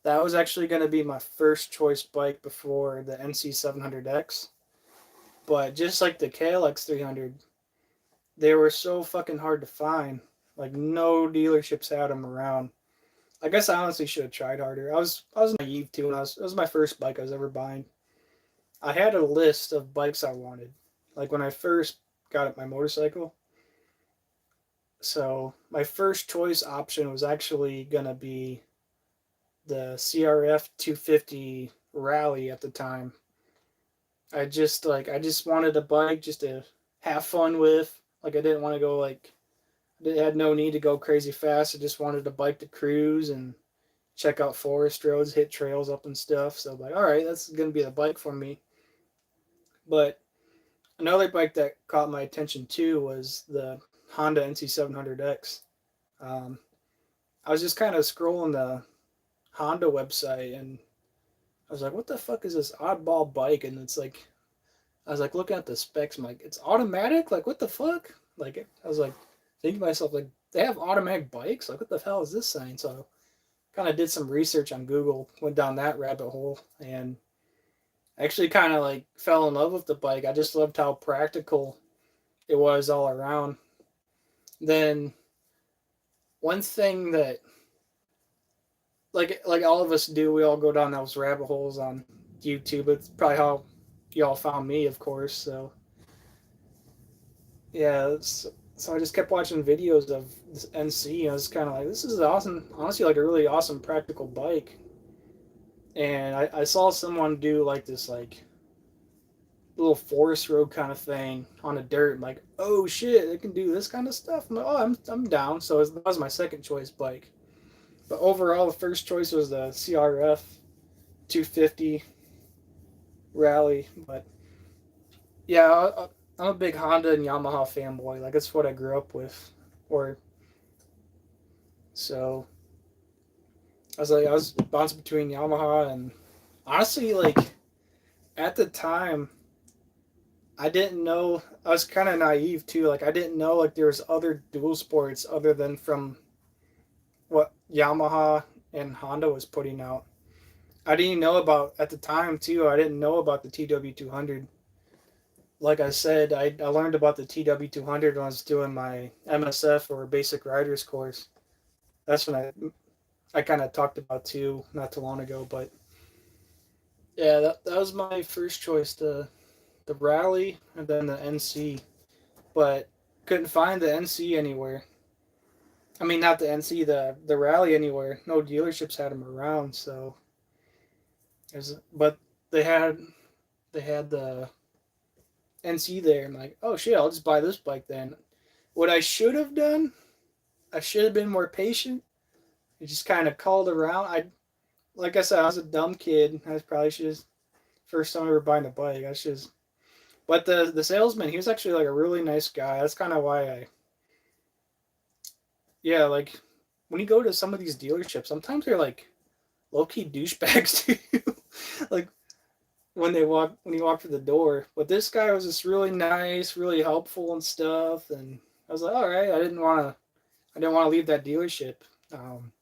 That was actually going to be my first choice bike before the NC 700X. But just like the KLX 300, they were so fucking hard to find. Like no dealerships had them around. I guess I honestly should have tried harder. I was naive too, and it was my first bike I was ever buying. I had a list of bikes I wanted, like when I first got my motorcycle. So my first choice option was actually gonna be the CRF 250 Rally at the time. I just wanted a bike just to have fun with. Like I didn't want to go like I had no need to go crazy fast. I just wanted a bike to cruise and check out forest roads, hit trails up and stuff. So like, all right, that's gonna be the bike for me. But another bike that caught my attention too was the Honda NC700X. Um, I was just kind of scrolling the Honda website and I was like, what the fuck is this oddball bike? And it's like, I was like looking at the specs. I'm like, it's automatic? Like, what the fuck? Like, I was like thinking to myself, like, they have automatic bikes? Like, what the hell is this saying? So I kind of did some research on Google, went down that rabbit hole, and actually kind of like fell in love with the bike. I just loved how practical it was all around. Then one thing that like all of us do, we all go down those rabbit holes on YouTube. It's probably how y'all found me, of course. So yeah, so I just kept watching videos of this NC. And I was kind of like, this is awesome. Honestly, like a really awesome practical bike. And I saw someone do like this like little forest road kind of thing on the dirt. I'm like, oh shit, it can do this kind of stuff. I'm like, oh, I'm down. So that was my second choice bike. But overall, the first choice was the CRF 250 Rally. But yeah, I'm a big Honda and Yamaha fanboy. Like that's what I grew up with. Or so I was bouncing between Yamaha and honestly, like at the time, I didn't know. I was kind of naive too. Like I didn't know like there was other dual sports other than from what Yamaha and Honda was putting out. I didn't know about at the time too. I didn't know about the TW200. Like I said, I learned about the TW200 when I was doing my MSF or basic riders course. That's when I kind of talked about too not too long ago. But yeah, that was my first choice, the Rally and then the NC. But couldn't find the NC anywhere. I mean, not the NC, the Rally anywhere. No dealerships had them around, so but they had they had the NC there. I'm like, oh shit, I'll just buy this bike then. What I should have done, I should have been more patient. I just kind of called around. Like I said, I was a dumb kid. I was probably should have first time ever buying a bike. I should. But the salesman, he was actually like a really nice guy. That's kind of why I yeah like when you go to some of these dealerships, sometimes they're like low key douchebags to you. Like when you walk through the door. But this guy was just really nice, really helpful and stuff. And I was like, all right, I didn't want to leave that dealership. Um,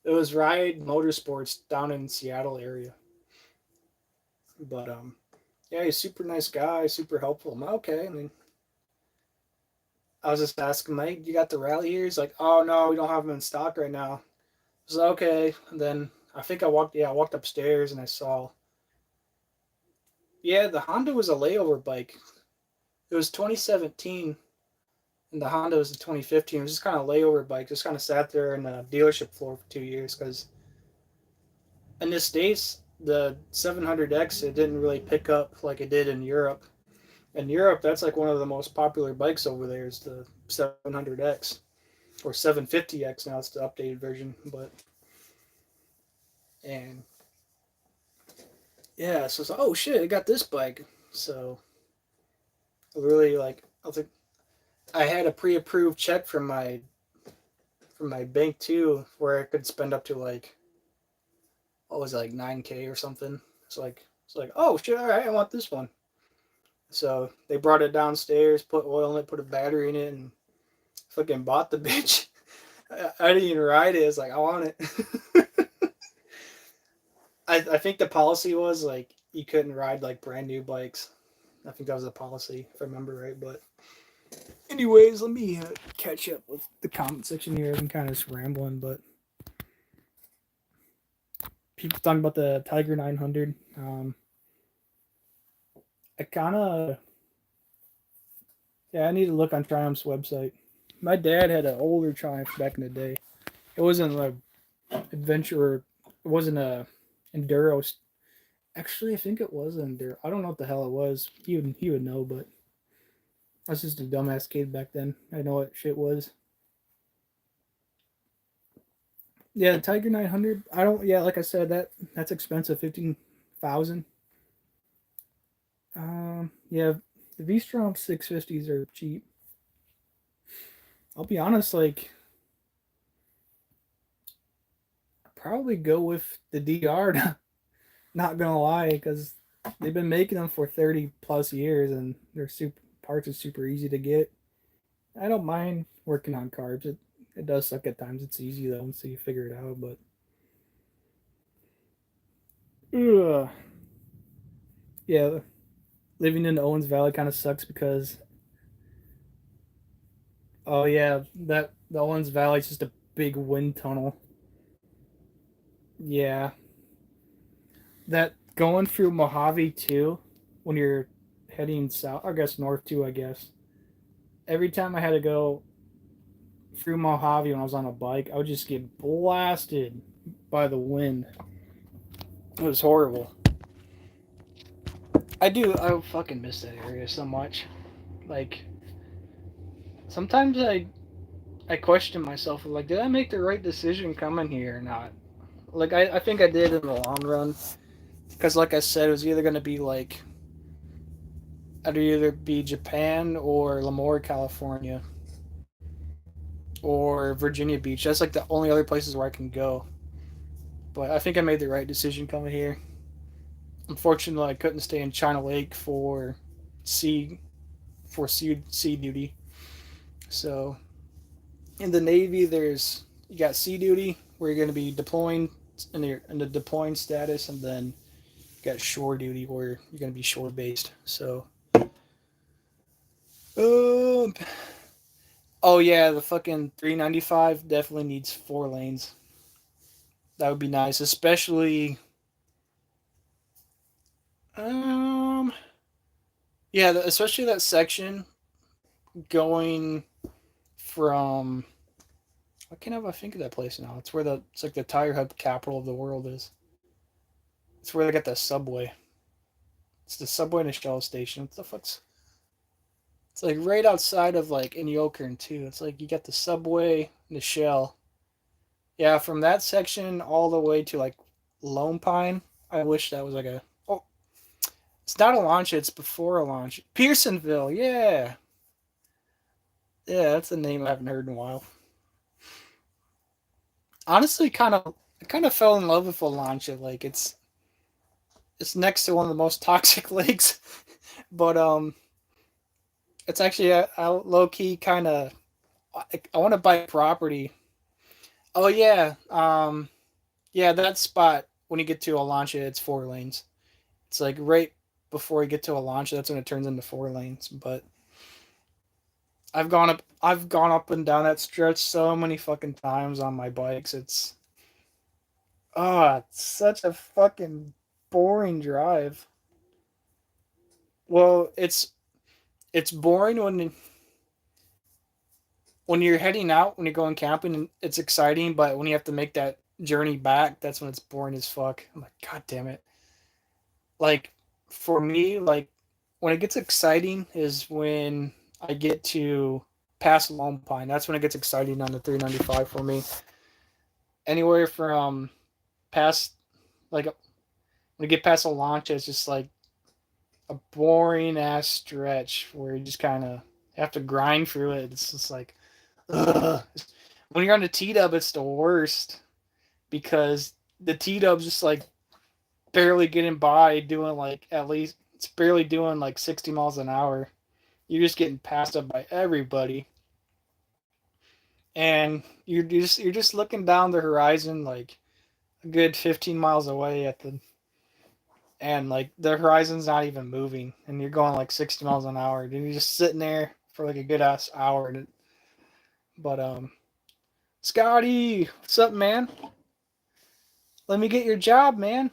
it was Ride Motorsports down in Seattle area. But yeah, he's a super nice guy, super helpful. I'm like, okay. I mean, I was just asking, mate, you got the Rally here? He's like, oh no, we don't have them in stock right now. I was like, okay. And then I walked upstairs and I saw, yeah, the Honda was a layover bike. It was 2017 and the Honda was the 2015. It was just kind of layover bike. Just kind of sat there in the dealership floor for 2 years because in the States, the 700X, it didn't really pick up like it did in Europe. In Europe, that's like one of the most popular bikes over there is the 700X or 750X now. It's the updated version, but and yeah, so it's like, oh shit, I got this bike. So I really like I was like I had a pre-approved check from my bank too, where I could spend up to like what was it, like 9K or something. It's like oh shit, all right, I want this one. So they brought it downstairs, put oil in it, put a battery in it, and fucking bought the bitch. I didn't even ride it. It's like I want it. I think the policy was like you couldn't ride like brand new bikes. I think that was the policy if I remember right. But anyways, let me catch up with the comment section here. I've been kind of just rambling, but people talking about the Tiger 900. I kind of, yeah, I need to look on Triumph's website. My dad had an older Triumph back in the day. It wasn't like adventure. It wasn't a enduro. Actually, I think it was an enduro. I don't know what the hell it was. He would know, but I was just a dumbass kid back then. I know what shit was. Yeah, the Tiger 900. I don't. Yeah, like I said, that's expensive. 15,000. Yeah, the V-Strom 650s are cheap. I'll be honest, like I'd probably go with the DR. Not gonna lie, because they've been making them for 30 plus years, and their super parts are super easy to get. I don't mind working on carbs. It does suck at times. It's easy though, so you figure it out. But ugh. Yeah, living in Owens Valley kind of sucks because oh yeah, that the Owens Valley is just a big wind tunnel. Yeah, that going through Mojave too, when you're heading south, I guess north too. I guess every time I had to go through Mojave when I was on a bike, I would just get blasted by the wind. It was horrible. I fucking miss that area so much. Like sometimes I question myself like, did I make the right decision coming here or not? Like I think I did in the long run. Because like I said, it was either gonna be like I'd either be Japan or Lemoore, California, or Virginia Beach. That's like the only other places where I can go. But I think I made the right decision coming here. Unfortunately, I couldn't stay in China Lake sea sea duty. So in the Navy, there's you got sea duty where you're going to be deploying in the deploying status, and then you got shore duty where you're going to be shore based. So, um, oh yeah, the fucking 395 definitely needs 4 lanes. That would be nice, especially um yeah, especially that section going from I can't ever think of that place now. It's like the tire hub capital of the world is. It's where they got the subway. It's the subway and the Shell station. What the fuck's it's like right outside of like in Yokern too. It's like you got the subway and the Shell. Yeah, from that section all the way to like Lone Pine. I wish that was like a oh it's not a launch, it's before a launch. Pearsonville, yeah. Yeah, that's a name I haven't heard in a while. Honestly, I kind of fell in love with Olancha. Like it's next to one of the most toxic lakes, but it's actually a low key kind of. I want to buy property. Oh yeah, yeah, that spot when you get to Olancha, it's 4 lanes. It's like right before you get to Olancha, that's when it turns into 4 lanes. But I've gone up and down that stretch so many fucking times on my bikes. It's such a fucking boring drive. Well, it's boring when you're heading out, when you're going camping, it's exciting, but when you have to make that journey back, that's when it's boring as fuck. I'm like, God damn it. Like for me, like when it gets exciting is when I get to pass Lone Pine. That's when it gets exciting on the 395 for me. Anywhere from past like when you get past a launch, it's just like a boring ass stretch where you just kind of have to grind through it. It's just like, ugh. When you're on the T Dub, it's the worst because the T Dub's just like barely getting by, doing like at least it's barely doing like 60 miles an hour. You're just getting passed up by everybody, and you're just looking down the horizon like a good 15 miles away at the and like the horizon's not even moving, and you're going like 60 miles an hour, and you're just sitting there for like a good ass hour. But Scotty, what's up, man? let me get your job, man.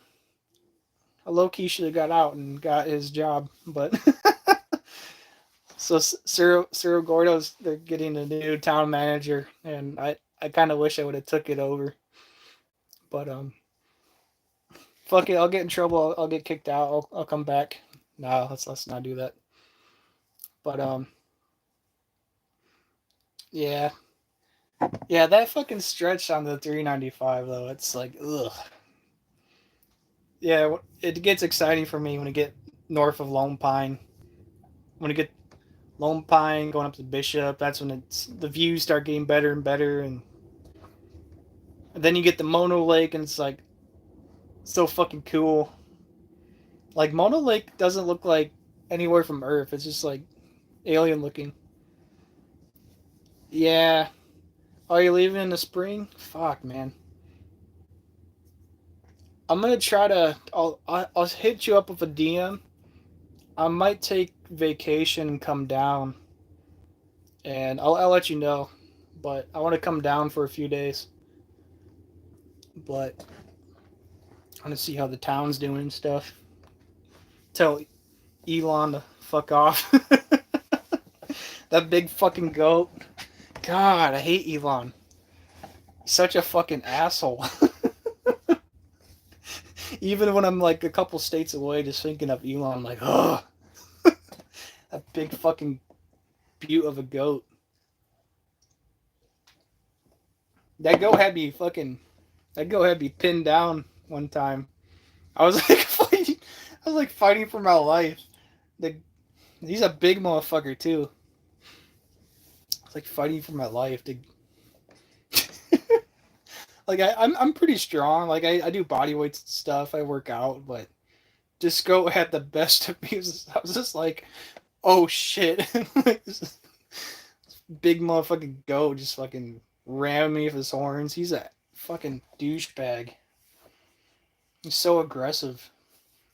Low key should have got out and got his job, but so Cyril Gordo's they're getting a new town manager, and I kind of wish I would have took it over, but fuck it, I'll get in trouble, I'll get kicked out, I'll come back. No, let's not do that. But yeah, yeah, that fucking stretch on the 395 though, it's like ugh. Yeah, it gets exciting for me when I get north of Lone Pine. When I get Lone Pine going up to Bishop, that's when it's the views start getting better and better, and then you get the Mono Lake, and it's like so fucking cool. Like Mono Lake doesn't look like anywhere from Earth. It's just like alien looking. Yeah. Are you leaving in the spring? Fuck, man. I'm gonna try to. I'll hit you up with a DM. I might take vacation and come down, and I'll let you know. But I want to come down for a few days. But I want to see how the town's doing and stuff. Tell Elon to fuck off. That big fucking goat. God, I hate Elon. He's such a fucking asshole. Even when I'm like a couple states away, just thinking of Elon, I'm like, oh, that big fucking beaut of a goat. That goat had me fucking. That goat had me pinned down one time. I was like fighting. I was like fighting for my life. The, he's a big motherfucker too. I was like fighting for my life. Like I'm pretty strong. Like I do body weight stuff. I work out, but this goat had the best of me. I was just like, oh shit. Like, this big motherfucking goat just fucking ram me with his horns. He's a fucking douchebag. He's so aggressive.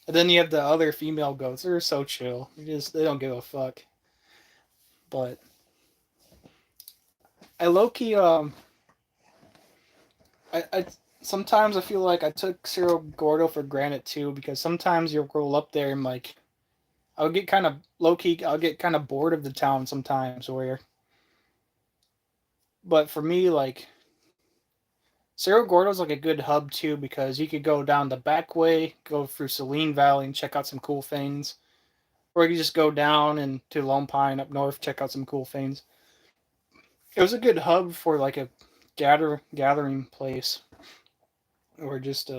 And then you have the other female goats. They're so chill. They don't give a fuck. But I low key I sometimes I feel like I took Cerro Gordo for granted too, because sometimes you'll roll up there and like I'll get kind of low key. I'll get kind of bored of the town sometimes. But for me, like Cerro Gordo's like a good hub too, because you could go down the back way, go through Saline Valley and check out some cool things, or you could just go down and to Lone Pine up north, check out some cool things. It was a good hub for like a gathering place, or just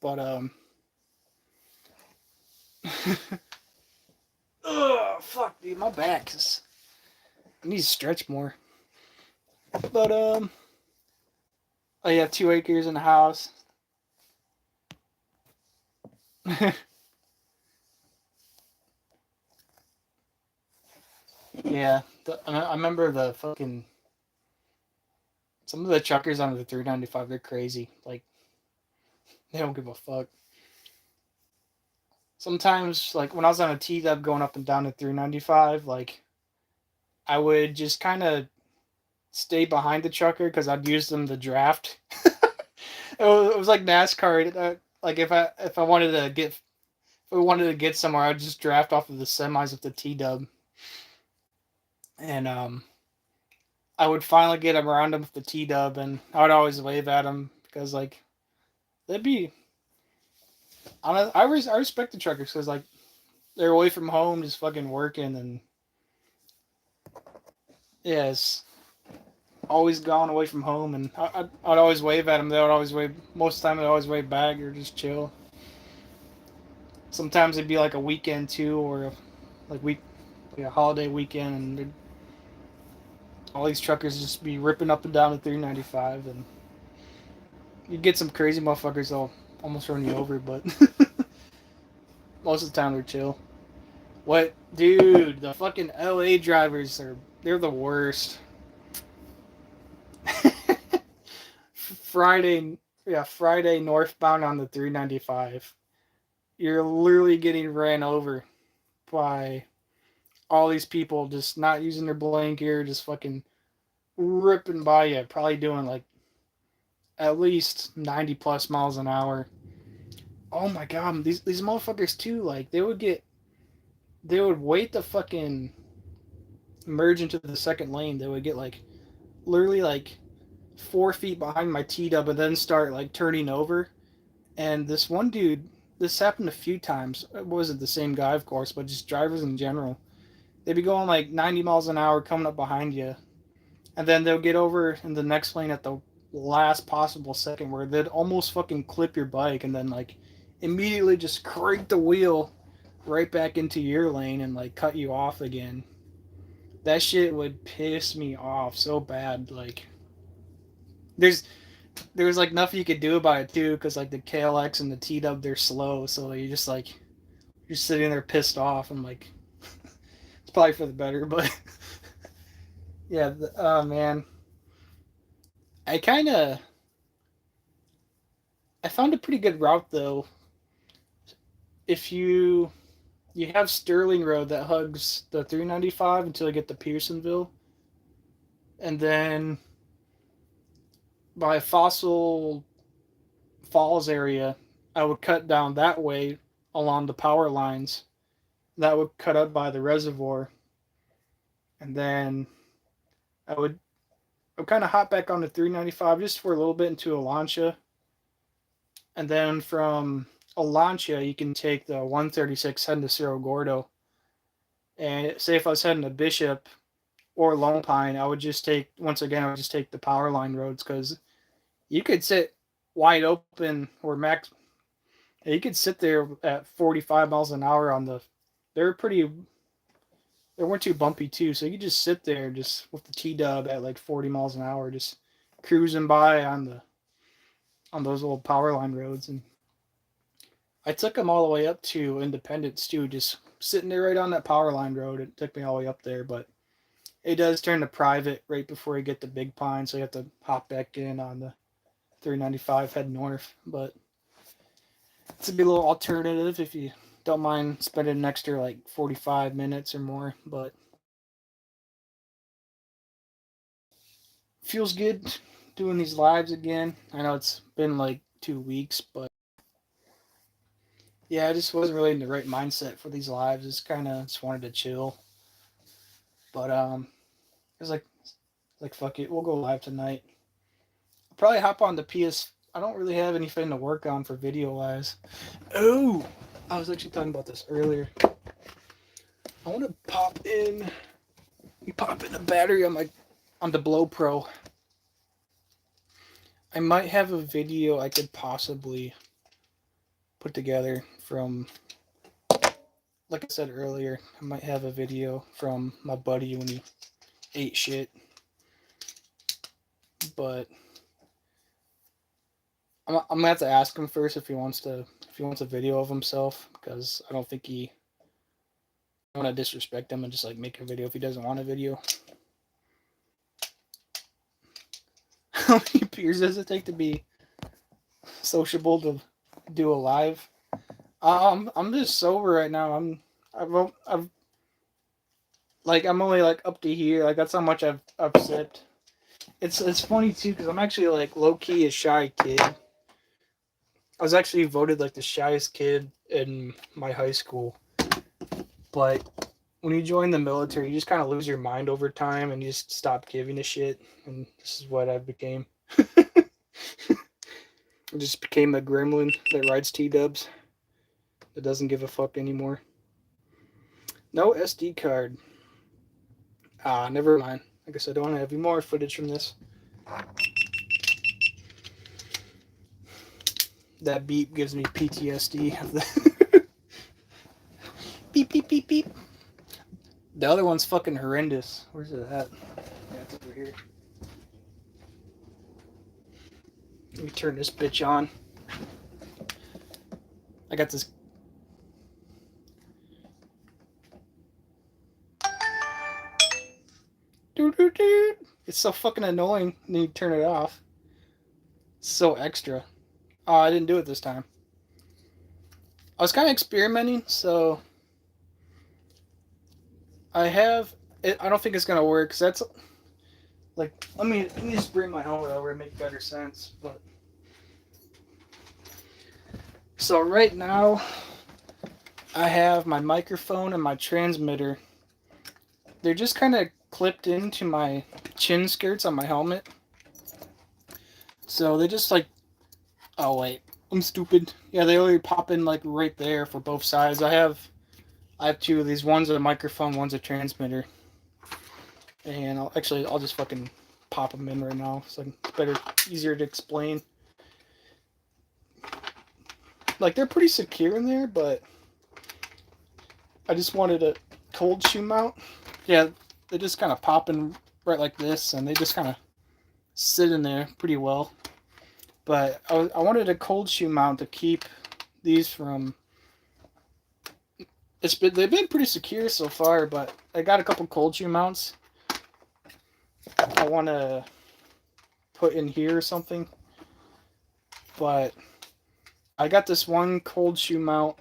but oh fuck, dude, my back is. I need to stretch more. But I have 2 acres in the house. Yeah, I remember the fucking some of the truckers on the 395. They're crazy. Like they don't give a fuck. Sometimes, like when I was on a T dub going up and down the 395, like I would just kind of stay behind the trucker because I'd use them to draft. It was like NASCAR. Like if I wanted to get if we wanted to get somewhere, I'd just draft off of the semis with the T dub, and I would finally get them around them with the T dub, and I would always wave at them because like they'd be. I respect the truckers because like they're away from home, just fucking working, and yeah, it's always gone away from home, and I'd always wave at them. They would always wave. Most of the time, they'd always wave back or just chill. Sometimes it'd be like a weekend too, or like a holiday weekend, and all these truckers just be ripping up and down the 395, and you get some crazy motherfuckers that'll almost run you over, but most of the time they're chill. What, dude? The fucking LA drivers they're the worst. Friday northbound on the 395. You're literally getting ran over by all these people just not using their blank gear, just fucking ripping by you, probably doing like at least 90 plus miles an hour. Oh my god, these motherfuckers too, like they would wait to fucking merge into the second lane. They would get like literally like 4 feet behind my T dub and then start like turning over. And this one dude, this happened a few times. It wasn't the same guy, of course, but just drivers in general. They'd be going like 90 miles an hour coming up behind you, and then they'll get over in the next lane at the last possible second where they'd almost fucking clip your bike and then like immediately just crank the wheel right back into your lane and like cut you off again. That shit would piss me off so bad. Like there's like nothing you could do about it too, because like the KLX and the T Dub, they're slow, so you just like you're sitting there pissed off. And like it's probably for the better, but yeah. Oh man, I kind of I found a pretty good route though. If you have Sterling Road that hugs the 395 until you get to Pearsonville, and then by Fossil Falls area, I would cut down that way along the power lines. That would cut up by the reservoir, and then I would kind of hop back on the 395 just for a little bit into Alancha, and then from Alancha you can take the 136 heading to Cerro Gordo. And say if I was heading to Bishop or Lone Pine, I would just take the power line roads, because you could sit wide open or max. You could sit there at 45 miles an hour on the. They're pretty. They weren't too bumpy too, so you could just sit there just with the T Dub at like 40 miles an hour, just cruising by on those little power line roads. And I took them all the way up to Independence too, just sitting there right on that power line road. It took me all the way up there, but it does turn to private right before you get to Big Pine, so you have to hop back in on the 395 head north. But it's a good little alternative if you don't mind spending an extra like 45 minutes or more. But feels good doing these lives again. I know it's been like 2 weeks, but yeah, I just wasn't really in the right mindset for these lives. It's kind of just wanted to chill. But it's like fuck it, we'll go live tonight. I'll probably hop on the PS. I don't really have anything to work on for video wise. Oh, I was actually talking about this earlier. I want to pop in a battery on the Blow Pro. I might have a video I could possibly put together from, like I said earlier, I might have a video from my buddy when he ate shit. But I'm gonna have to ask him first if he wants a video of himself, because I don't think I want to disrespect him and just like make a video if he doesn't want a video. How many beers does it take to be sociable to do a live? I'm just sober right now. I'm only like up to here. Like that's how much I've sipped. It's funny too, because I'm actually like low key a shy kid. I was actually voted like the shyest kid in my high school. But when you join the military, you just kind of lose your mind over time and you just stop giving a shit. And this is what I became. I just became a gremlin that rides T-dubs. That doesn't give a fuck anymore. No SD card. Never mind. I guess I don't have any more footage from this. That beep gives me PTSD. Beep, beep, beep, beep. The other one's fucking horrendous. Where's it at? Yeah, it's over here. Let me turn this bitch on. I got this. It's so fucking annoying when you turn it off. It's so extra. Oh, I didn't do it this time. I was kind of experimenting, so I don't think it's gonna work, because Like, let me just bring my helmet over and make better sense. But so right now, I have my microphone and my transmitter. They're just kind of clipped into my chin skirts on my helmet. So they just like, oh wait, I'm stupid. Yeah, they only pop in like right there for both sides. I have two of these. One's a microphone, one's a transmitter. And I'll just fucking pop them in right now. So it's better, easier to explain. Like, they're pretty secure in there, but I just wanted a cold shoe mount. Yeah, they just kind of pop in right like this, and they just kind of sit in there pretty well. But I wanted a cold shoe mount to keep these from... They've been pretty secure so far, but I got a couple cold shoe mounts I want to put in here or something. But I got this one cold shoe mount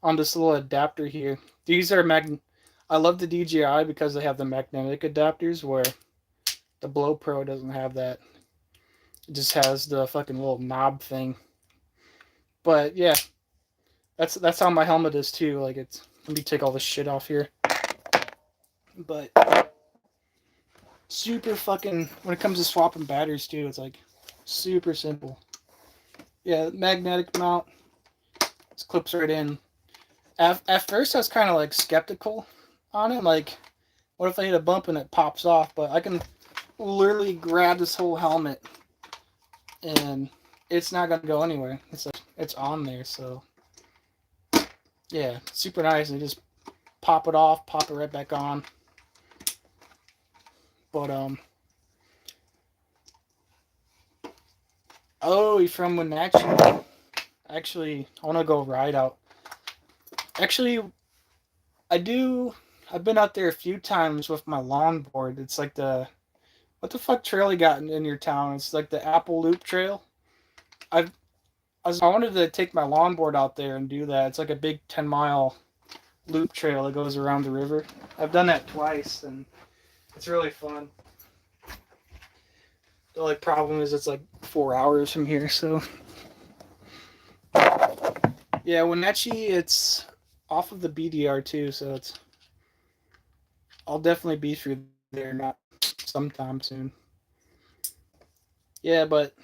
on this little adapter here. These are I love the DJI because they have the magnetic adapters, where the Blow Pro doesn't have that. It just has the fucking little knob thing. But yeah, that's how my helmet is too. Like, it's, let me take all this shit off here. But super fucking, when it comes to swapping batteries too, it's like super simple. Yeah, magnetic mount. This clips right in. At first I was kind of like skeptical on it. Like, what if I hit a bump and it pops off? But I can literally grab this whole helmet and it's not gonna go anywhere. It's like, it's on there. So yeah, super nice. And just pop it off, pop it right back on. But oh, you're from Wenatchee. Actually, I want to go ride out. Actually, I've been out there a few times with my longboard. It's like what the fuck trail you got in your town? It's like the Apple Loop Trail. I wanted to take my longboard out there and do that. It's like a big 10-mile loop trail that goes around the river. I've done that twice, and it's really fun. The only problem is it's like 4 hours from here, so... Yeah, Wenatchee, it's off of the BDR too, so I'll definitely be through there, not sometime soon. Yeah, but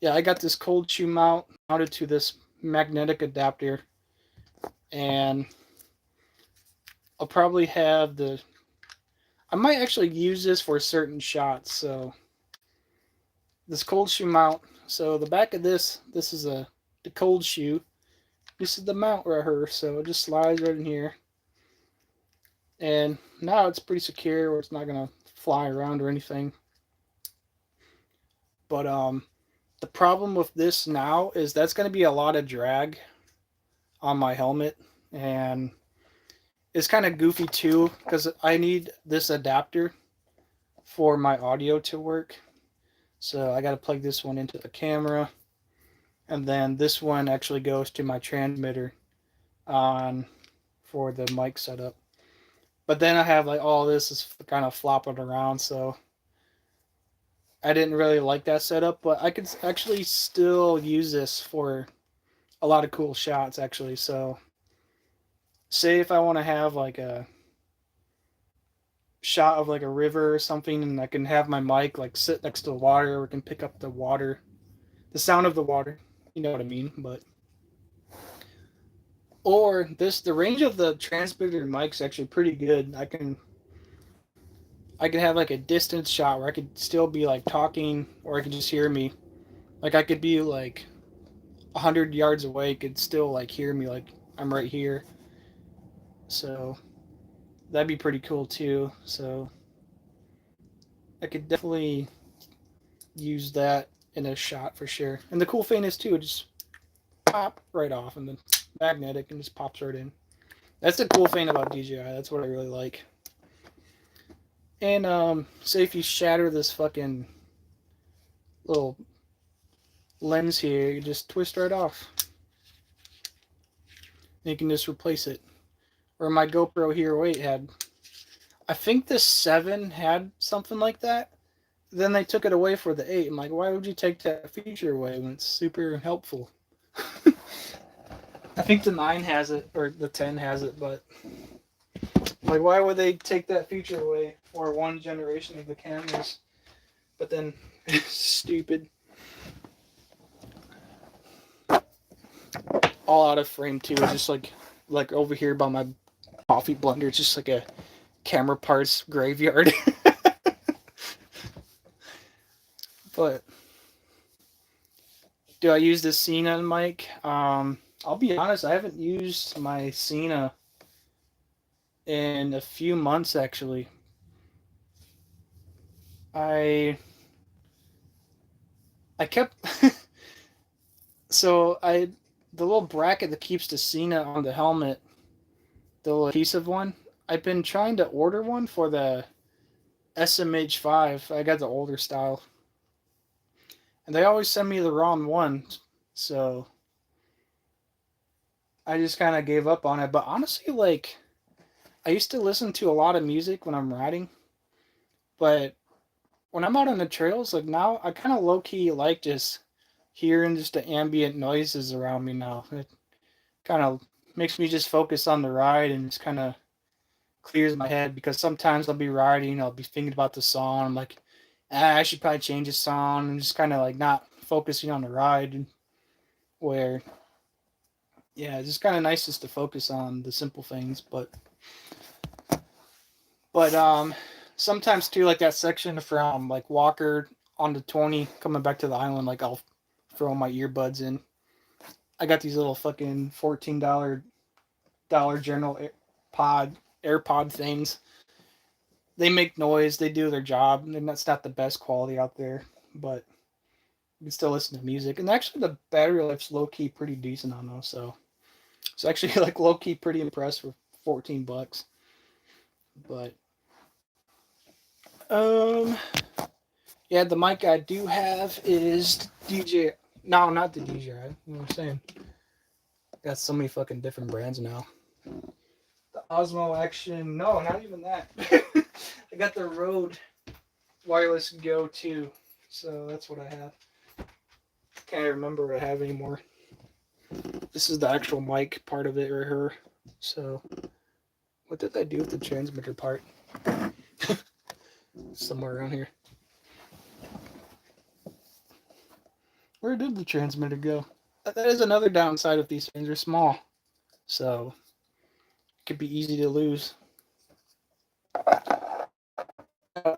yeah, I got this cold shoe mount mounted to this magnetic adapter, and I'll probably have I might actually use this for certain shots. So this cold shoe mount, so the back of this is the cold shoe. This is the mount right here, so it just slides right in here. And now it's pretty secure, where it's not gonna fly around or anything. But the problem with this now is that's gonna be a lot of drag on my helmet, and it's kind of goofy too because I need this adapter for my audio to work. So I got to plug this one into the camera, and then this one actually goes to my transmitter for the mic setup. But then I have like all this is kind of flopping around, so I didn't really like that setup, but I could actually still use this for a lot of cool shots actually. So say if I want to have like a shot of like a river or something, and I can have my mic like sit next to the water, or can pick up the water, the sound of the water, you know what I mean. But or the range of the transmitter mic's actually pretty good. I can have like a distance shot where I could still be like talking, or I could just hear me. Like I could be like 100 yards away, could still like hear me like I'm right here. So that'd be pretty cool too. So I could definitely use that in a shot for sure. And the cool thing is too, it just pop right off, and then magnetic and just pops right in. That's the cool thing about DJI. That's what I really like. And say if you shatter this fucking little lens here, you just twist right off. And you can just replace it. Or my GoPro Hero 8 had, I think the 7 had something like that. Then they took it away for the 8. I'm like, why would you take that feature away when it's super helpful? I think the 9 has it, or the 10 has it, but like, why would they take that feature away for one generation of the cameras? But then, stupid. All out of frame too. It's just like over here by my coffee blender. It's just like a camera parts graveyard. But do I use the Sena mic? I'll be honest, I haven't used my Sena in a few months actually. I kept so the little bracket that keeps the Sena on the helmet, the little adhesive one. I've been trying to order one for the SMH5. I got the older style, and they always send me the wrong one, so I just kind of gave up on it. But honestly, like, I used to listen to a lot of music when I'm riding, but when I'm out on the trails, like now, I kind of low key like just hearing just the ambient noises around me now. It kind of makes me just focus on the ride and just kind of clears my head, because sometimes I'll be riding, I'll be thinking about the song. I'm like, I should probably change the song, and just kind of like not focusing on the ride. Where, yeah, it's just kind of nice just to focus on the simple things. But sometimes too, like that section from like Walker on the 20 coming back to the island, like I'll throw my earbuds in. I got these little fucking $14 Dollar General AirPod things. They make noise, they do their job, and that's not the best quality out there, but you can still listen to music. And actually, the battery life's low key pretty decent on those, so it's actually like low key pretty impressed for $14. But yeah, the mic I do have is DJ. No, not the DJI. You know what I'm saying? Got so many fucking different brands now. The Osmo Action. No, not even that. I got the Rode Wireless Go 2. So that's what I have. Can't remember what I have anymore. This is the actual mic part of it right here. So what did I do with the transmitter part? Somewhere around here. Where did the transmitter go? That is another downside of these things. They're small. So it could be easy to lose.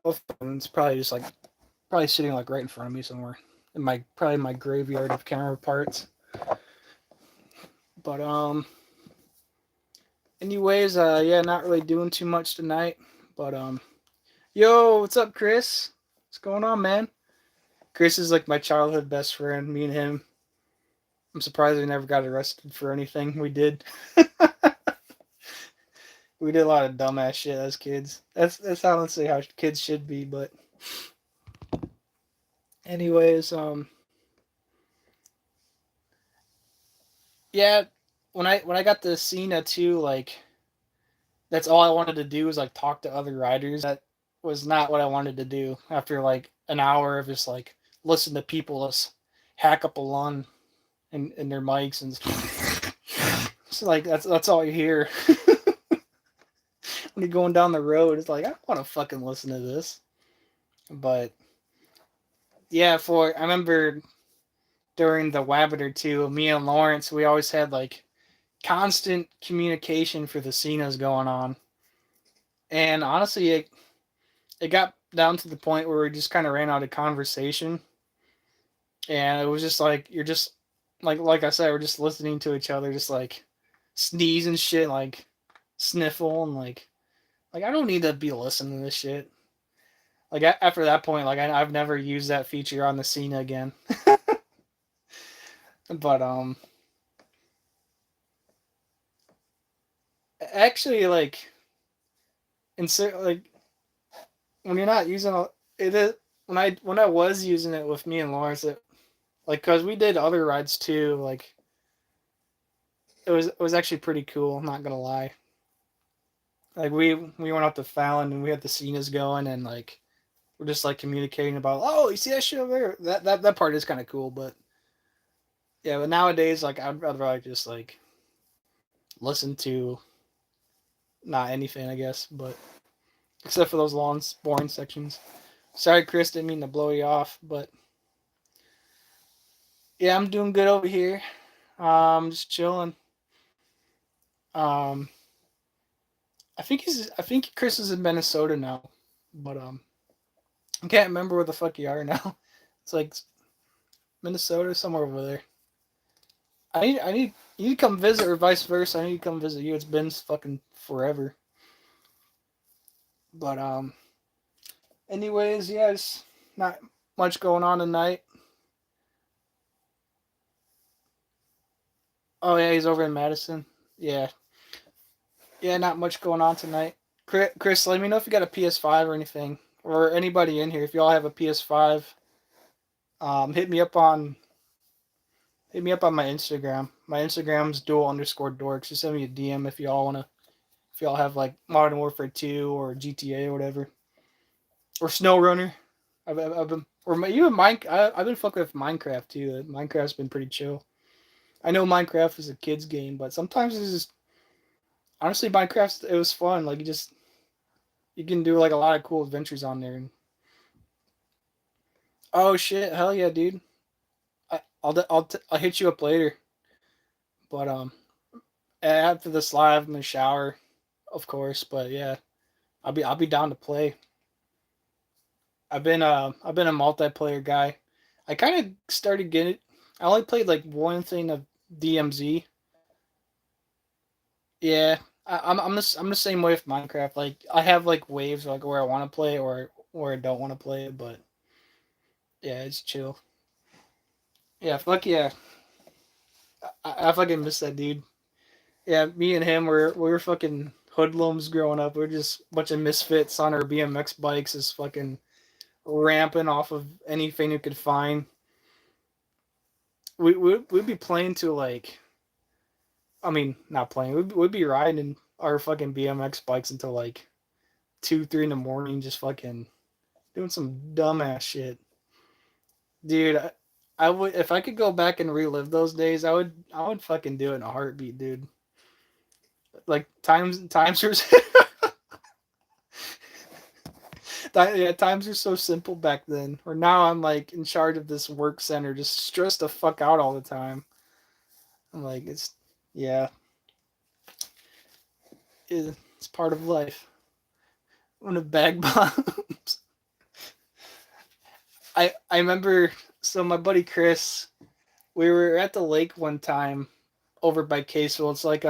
It's probably just like sitting like right in front of me somewhere. In my graveyard of camera parts. But anyways, yeah, not really doing too much tonight. But yo, what's up, Chris? What's going on, man? Chris is like my childhood best friend. Me and him. I'm surprised we never got arrested for anything we did. We did a lot of dumbass shit as kids. That's honestly how kids should be. But anyways, yeah, when I got the Sena too, like that's all I wanted to do was like talk to other riders. That was not what I wanted to do after like an hour of just like listen to people just hack up a lung in their mics, and it's like that's all you hear. When you're going down the road, it's like I don't want to fucking listen to this. But yeah, I remember during the Wabatter too, me and Lawrence, we always had like constant communication for the Senas going on. And honestly, it got down to the point where we just kind of ran out of conversation. And it was just like, you're just, like I said, we're just listening to each other, just like sneeze and shit, like sniffle, and like I don't need to be listening to this shit. Like after that point, like I've never used that feature on the Sena again. But actually, like like when you're not using it, when I was using it with me and Lawrence, like because we did other rides too, like it was actually pretty cool. I'm not gonna lie. Like we went out to Fallon and we had the scenes going and like we're just like communicating about, oh, you see that shit over there? That part is kind of cool, but yeah, but nowadays like I'd rather like just like listen to not anything, I guess, but except for those long boring sections. Sorry, Chris, didn't mean to blow you off, but yeah, I'm doing good over here. Just chilling. Um, I think Chris is in Minnesota now, but I can't remember where the fuck you are now. It's like Minnesota, somewhere over there. I need you to come visit, or vice versa. I need to come visit you. It's been fucking forever. But anyways, yeah, it's not much going on tonight. Oh yeah, he's over in Madison. Yeah, yeah, not much going on tonight. Chris, let me know if you got a PS5 or anything, or anybody in here. If y'all have a PS5, hit me up on my Instagram. My Instagram's dual_dorks. Just send me a DM if y'all have like Modern Warfare 2 or GTA or whatever, or SnowRunner. I've been or even I've been fucking with Minecraft too. Minecraft's been pretty chill. I know Minecraft is a kid's game, but sometimes it's just honestly Minecraft. It was fun. Like you can do like a lot of cool adventures on there. And, oh shit! Hell yeah, dude! I'll hit you up later. But after this live, I'm gonna shower, of course. But yeah, I'll be down to play. I've been a multiplayer guy. I kind of started getting it. I only played like one thing of DMZ. Yeah, I'm the same way with Minecraft. Like I have like waves like where I want to play or where I don't want to play it, but yeah, it's chill. Yeah, fuck yeah. I fucking miss that dude. Yeah, me and him we were fucking hoodlums growing up. We are just a bunch of misfits on our BMX bikes, just fucking ramping off of anything we could find. We'd be playing to like, I mean, not playing. We'd be riding our fucking BMX bikes until like 2, 3 in the morning, just fucking doing some dumbass shit. Dude, I would if I could go back and relive those days. I would fucking do it in a heartbeat, dude. Like times are yeah, times are so simple back then. Or now I'm like in charge of this work center, just stressed the fuck out all the time. I'm like, yeah, it's part of life. One of bag bombs. I remember. So my buddy Chris, we were at the lake one time over by Caseville. It's like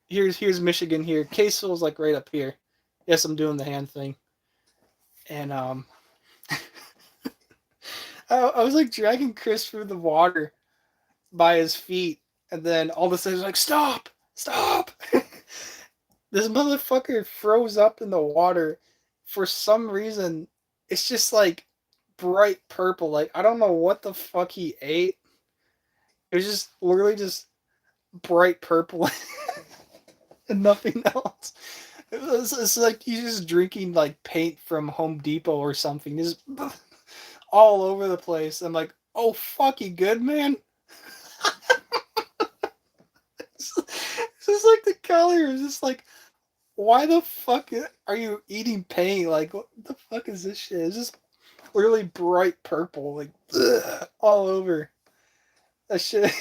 here's Michigan here. Caseville's like right up here. Yes, I'm doing the hand thing. And I was like dragging Chris through the water by his feet, and then all of a sudden he's like, stop! This motherfucker froze up in the water. For some reason, it's just like bright purple. Like I don't know what the fuck he ate. It was just literally just bright purple and nothing else. It's like he's just drinking like paint from Home Depot or something. Just all over the place. I'm like, oh fuck, you good, man? It's just like the color is just like, why the fuck are you eating paint? Like, what the fuck is this shit? It's just really bright purple, like all over. That shit.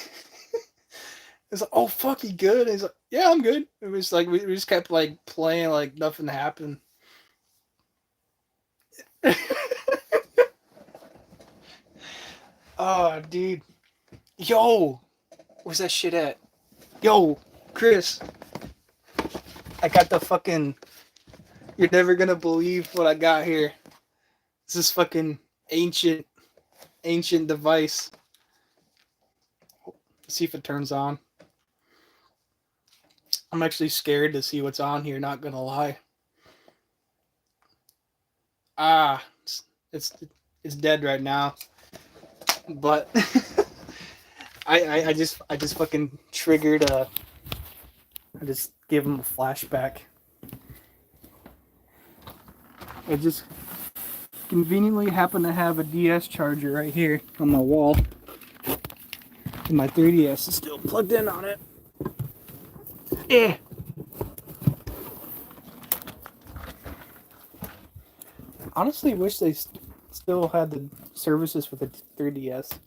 It's like, oh fuck, you good? And he's like, yeah, I'm good. It was like we just kept like playing like nothing happened. Oh, dude. Yo, where's that shit at? Yo, Chris. I got the fucking. You're never gonna believe what I got here. This is fucking ancient device. Let's see if it turns on. I'm actually scared to see what's on here, not gonna lie. Ah, it's dead right now. But I just fucking triggered a I just gave him a flashback. I just conveniently happen to have a DS charger right here on my wall. And my 3DS is still plugged in on it. Eh. Honestly, wish they still had the services for the 3DS.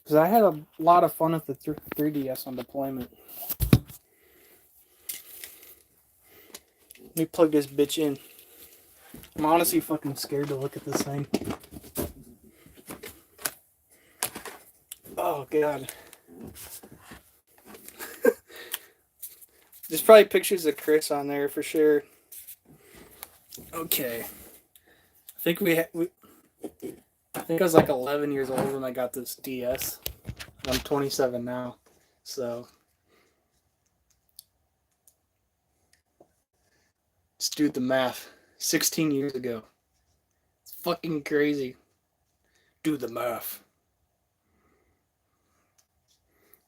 Because I had a lot of fun with the 3DS on deployment. Let me plug this bitch in. I'm honestly fucking scared to look at this thing. Oh, God. There's probably pictures of Chris on there for sure. Okay. I think I think I was like 11 years old when I got this DS. I'm 27 now. So just do the math. 16 years ago. It's fucking crazy. Do the math.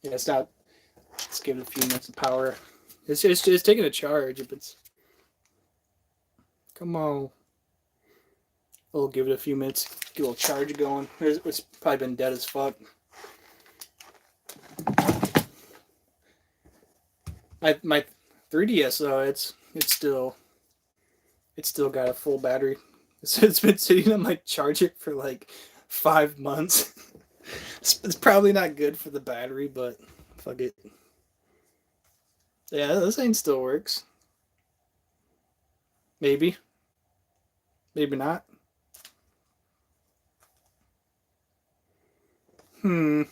Yeah, it's not. Let's give it a few minutes of power. It's taking a charge. If it's. Come on. We'll give it a few minutes. Get a little charge going. It's probably been dead as fuck. My 3DS though, it's still got a full battery. It's been sitting on my charger for like 5 months. It's probably not good for the battery, but fuck it. Yeah, this thing still works. Maybe. Maybe not. Uh-oh.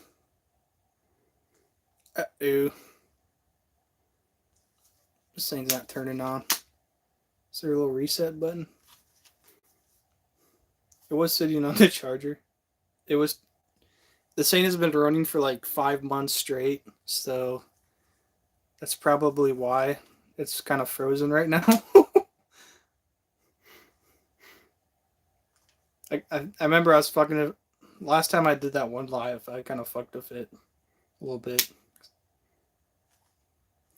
This thing's not turning on. Is there a little reset button? It was sitting on the charger. This thing has been running for like 5 months straight, so that's probably why it's kind of frozen right now. I remember I was fucking it last time I did that one live. I kind of fucked with it a little bit.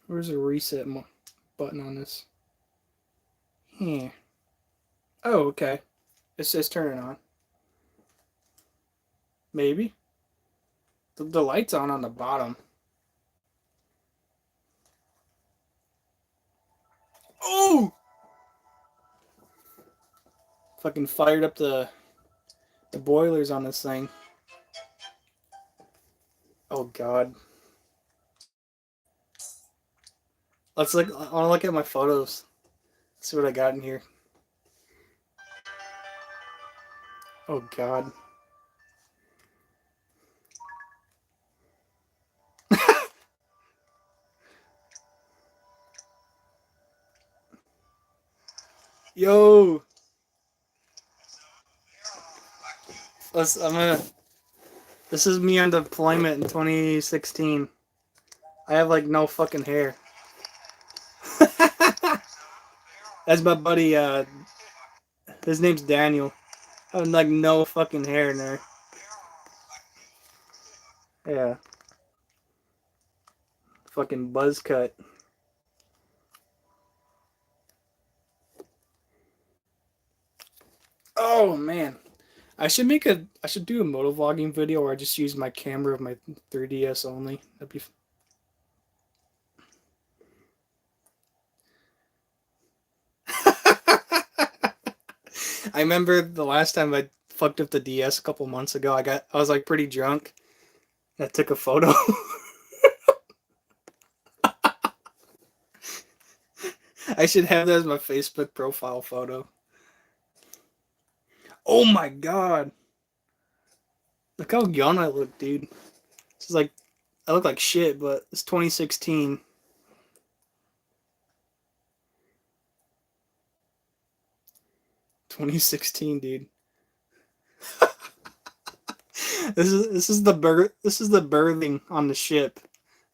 Where's the reset button on this? Yeah. Oh, okay. It's just turning on. Maybe. The light's on the bottom. Oh! Fucking fired up the boilers on this thing. Oh, God. Let's look. I want to look at my photos. See what I got in here. Oh, God. Yo! This is me on deployment in 2016. I have like no fucking hair. That's my buddy, his name's Daniel. I have like no fucking hair in there. Yeah. Fucking buzz cut. Oh man. I should do a motovlogging video where I just use my camera of my 3DS only. That'd be I remember the last time I fucked up the DS a couple months ago. I was like pretty drunk. I took a photo. I should have that as my Facebook profile photo. Oh my God. Look how young I look, dude. This is like, I look like shit, but it's 2016. Dude. This is the berthing on the ship.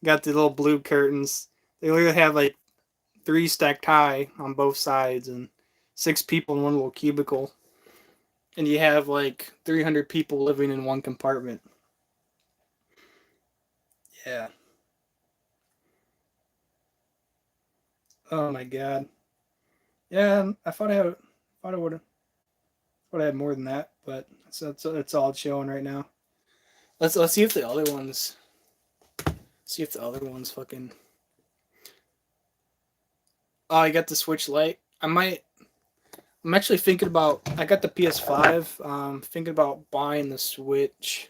Got the little blue curtains. They literally have like 3 stacked high on both sides and 6 people in one little cubicle. And you have like 300 people living in one compartment. Yeah. Oh my god. Yeah, I thought I would have had more than that, but that's all it's showing right now. Let's see if the other ones. See if the other ones fucking. Oh, I got the Switch Lite. I'm actually thinking about. I got the PS5. Thinking about buying the Switch.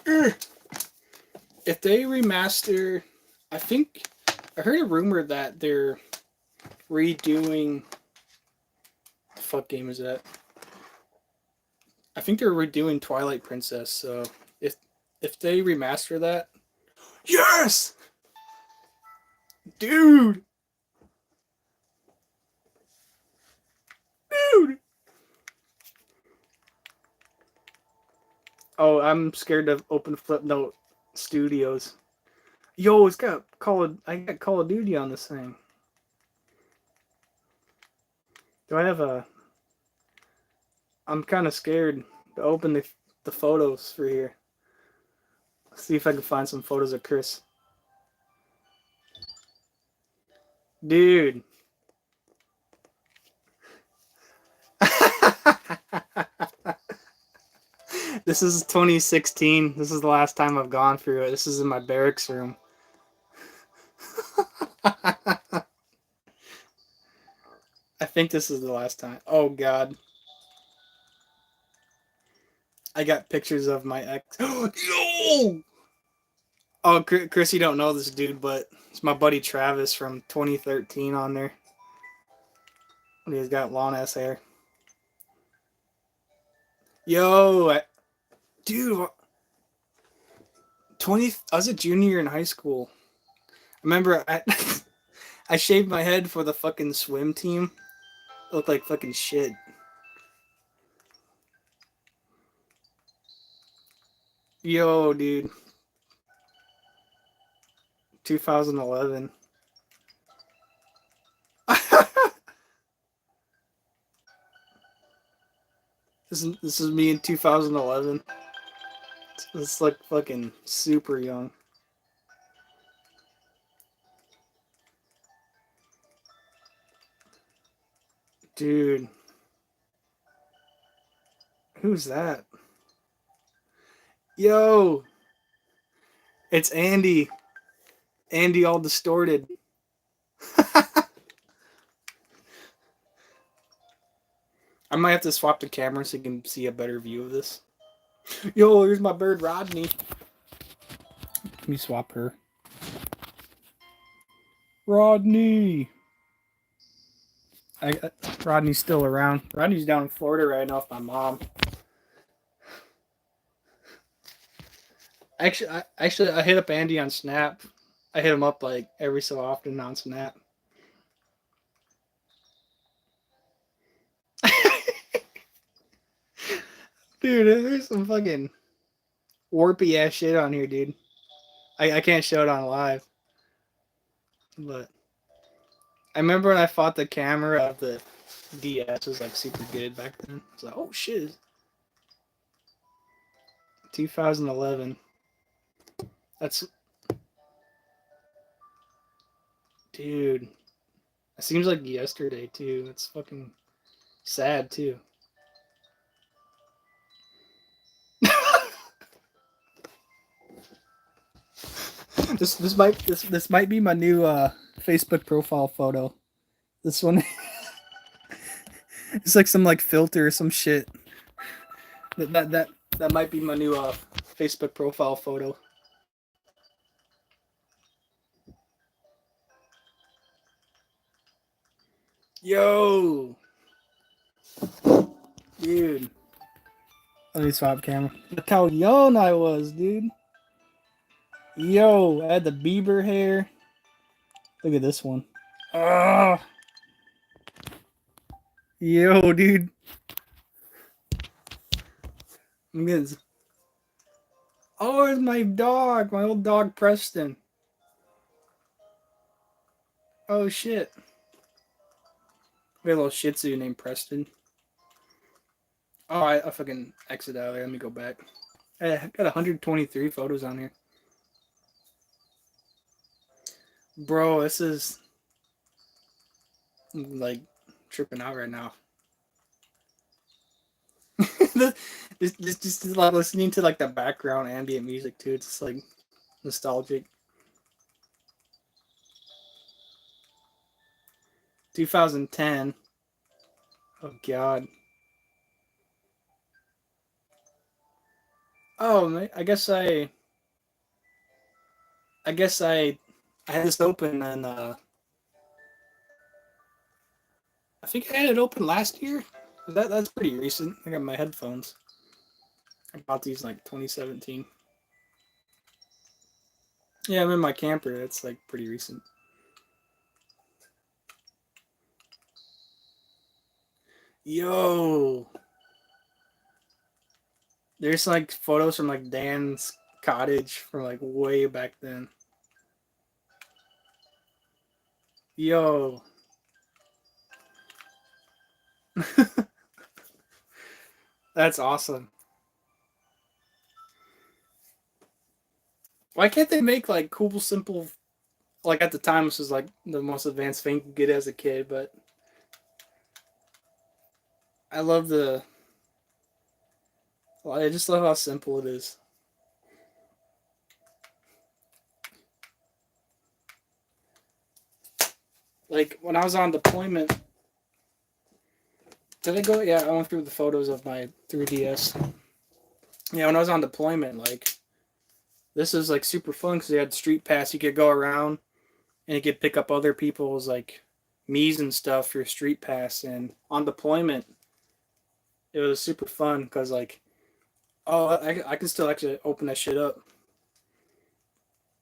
If they remaster, I think I heard a rumor that they're redoing. What the fuck game is that? I think they're redoing Twilight Princess. So if they remaster that, yes, dude, dude. Oh, I'm scared to open Flipnote Studios. Yo, it's got I got Call of Duty on this thing. Do I have a? I'm kind of scared to open the photos for here. Let's see if I can find some photos of Chris. Dude. This is 2016. This is the last time I've gone through it. This is in my barracks room. I think this is the last time. Oh god. I got pictures of my ex. Yo! Oh, Chris, you don't know this dude, but it's my buddy Travis from 2013 on there. He's got long ass hair. Yo, dude, 20. I was a junior in high school. I remember I shaved my head for the fucking swim team. It looked like fucking shit. Yo, dude. 2011. This is me in 2011. It's like fucking super young. Dude. Who's that? Yo. It's Andy. Andy all distorted. I might have to swap the camera so you can see a better view of this. Yo, here's my bird Rodney. Let me swap her. Rodney. Rodney's still around. Rodney's down in Florida right now with my mom. Actually, I hit up Andy on Snap. I hit him up like every so often on Snap. Dude, there's some fucking warpy ass shit on here, dude. I can't show it on live. But I remember when I thought the camera of the DS was like super good back then. I was like, oh shit. 2011. That's. Dude. It seems like yesterday, too. It's fucking sad, too. This might be my new Facebook profile photo. This one, it's like some like filter or some shit. That might be my new Facebook profile photo. Yo, dude. Let me swap camera. Look how young I was, dude. Yo, I had the Bieber hair. Look at this one. Ah. Yo, dude. I'm getting. Oh, it's my dog. My old dog, Preston. Oh, shit. We have a little Shih Tzu named Preston. Oh, I fucking exit out of there. Let me go back. Hey, I got 123 photos on here. Bro, this is like tripping out right now. Just like listening to like the background ambient music too. It's just, like nostalgic. 2010. Oh God. Oh, I had this open and I think I had it open last year. That's pretty recent. I got my headphones. I bought these like 2017. Yeah, I'm in my camper. That's like pretty recent. Yo, there's like photos from like Dan's cottage from like way back then. Yo. That's awesome. Why can't they make like cool, simple? Like at the time, this was like the most advanced thing you could get as a kid. But I love the. I just love how simple it is. Like when I was on deployment, did I go? Yeah, I went through the photos of my 3DS. Yeah, when I was on deployment, like this is like super fun because they had street pass. You could go around and you could pick up other people's like Mii's and stuff for street pass. And on deployment, it was super fun because like, oh, I can still actually open that shit up.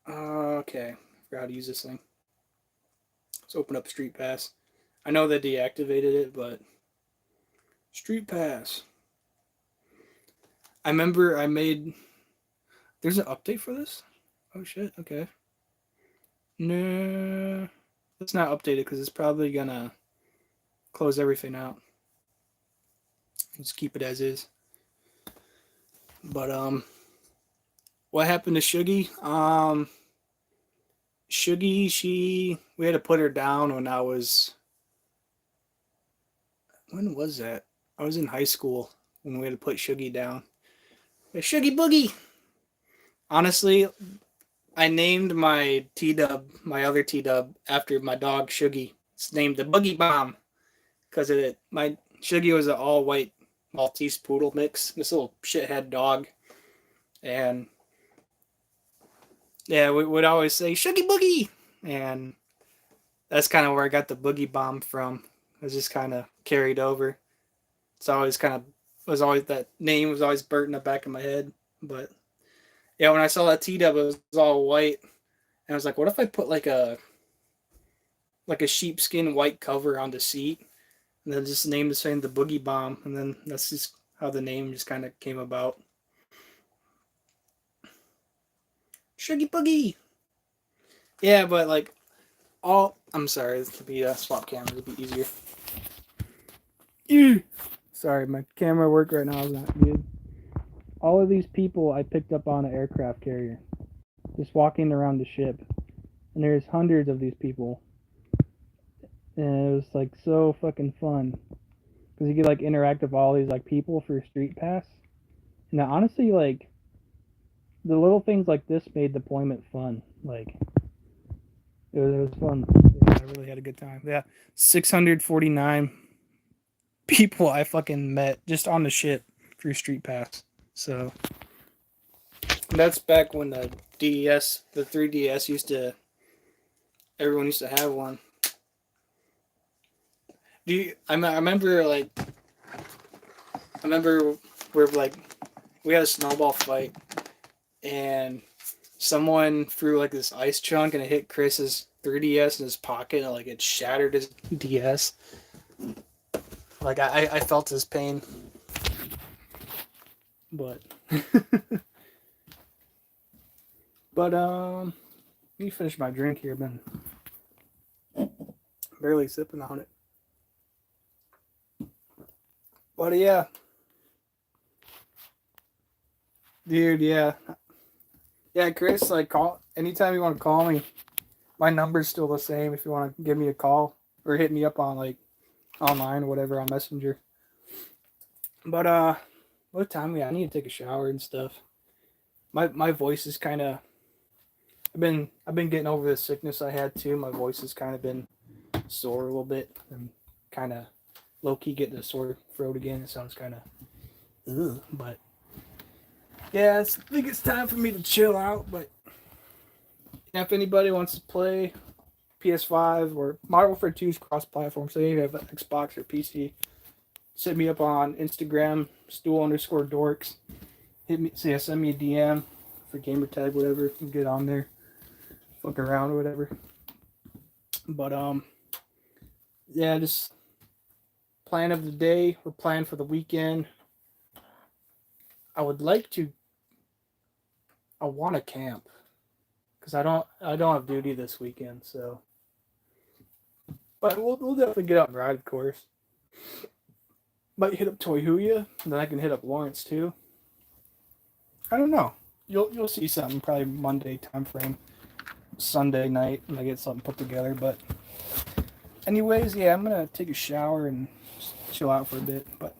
Okay, forgot how to use this thing. Let's open up Street Pass. I know they deactivated it, but Street Pass. I remember I made. There's an update for this. Oh shit. Okay. No, it's not updated because it's probably gonna close everything out. Let's keep it as is. But what happened to Shuggy? Shuggy, we had to put her down when I was. When was that? I was in high school when we had to put Shuggy down. Shuggy Boogie. Honestly, I named my T Dub, my other T Dub, after my dog Shuggy. It's named the Boogie Bomb because my Shuggy was an all white Maltese poodle mix. This little shithead dog, and yeah, we would always say Shuggy Boogie, and that's kind of where I got the Boogie Bomb from. It was just kind of carried over. It's always kind of was always that name was always burnt in the back of my head, but yeah, when I saw that T Dub, it was all white, and I was like, what if I put like a sheepskin white cover on the seat, and then just name the thing the Boogie Bomb, and then that's just how the name just kind of came about. Shuggy Boogie. Yeah, but like I'm sorry, this could be a swap camera. It'd be easier. Sorry, my camera work right now is not good. All of these people I picked up on an aircraft carrier, just walking around the ship, and there's hundreds of these people, and it was like so fucking fun because you get like interact with all these like people for Street Pass, and honestly, like the little things like this made deployment fun. Like it was fun. Yeah, I really had a good time. Yeah, 649 people I fucking met just on the ship through Street Pass. So that's back when the 3DS everyone used to have one. I remember we had a snowball fight and someone threw like this ice chunk and it hit Chris's 3DS in his pocket and like it shattered his DS. Like I felt his pain. But let me finish my drink here. I've been barely sipping on it. But yeah. Dude, yeah. Yeah, Chris, like call anytime you want to call me. My number's still the same if you want to give me a call or hit me up on like online or whatever on Messenger. But what time we at? I need to take a shower and stuff. My voice is kind of I've been getting over the sickness I had too. My voice has kind of been sore a little bit. I'm kind of low key getting a sore throat again. It sounds kind of but yeah, I think it's time for me to chill out. But if anybody wants to play PS5 or Modern Warfare 2 is cross-platform, so if you have Xbox or PC, hit me up on Instagram, stool_dorks. Hit me, send me a DM for gamer tag, whatever. You can get on there, fuck around or whatever. But yeah, just plan of the day or plan for the weekend. I want to camp because I don't have duty this weekend, so. But we'll definitely get out and ride, of course. Might hit up Toyhuya, and then I can hit up Lawrence too. I don't know. You'll see something probably Monday time frame, Sunday night when I get something put together. But anyways, yeah, I'm gonna take a shower and chill out for a bit. But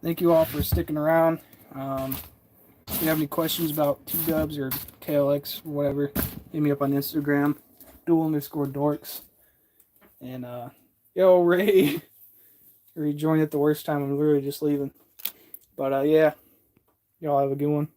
thank you all for sticking around. If you have any questions about T-Dubs or KLX or whatever, hit me up on Instagram, dual_dorks. And yo, Ray, you joined at the worst time. I'm literally just leaving. But yeah, y'all have a good one.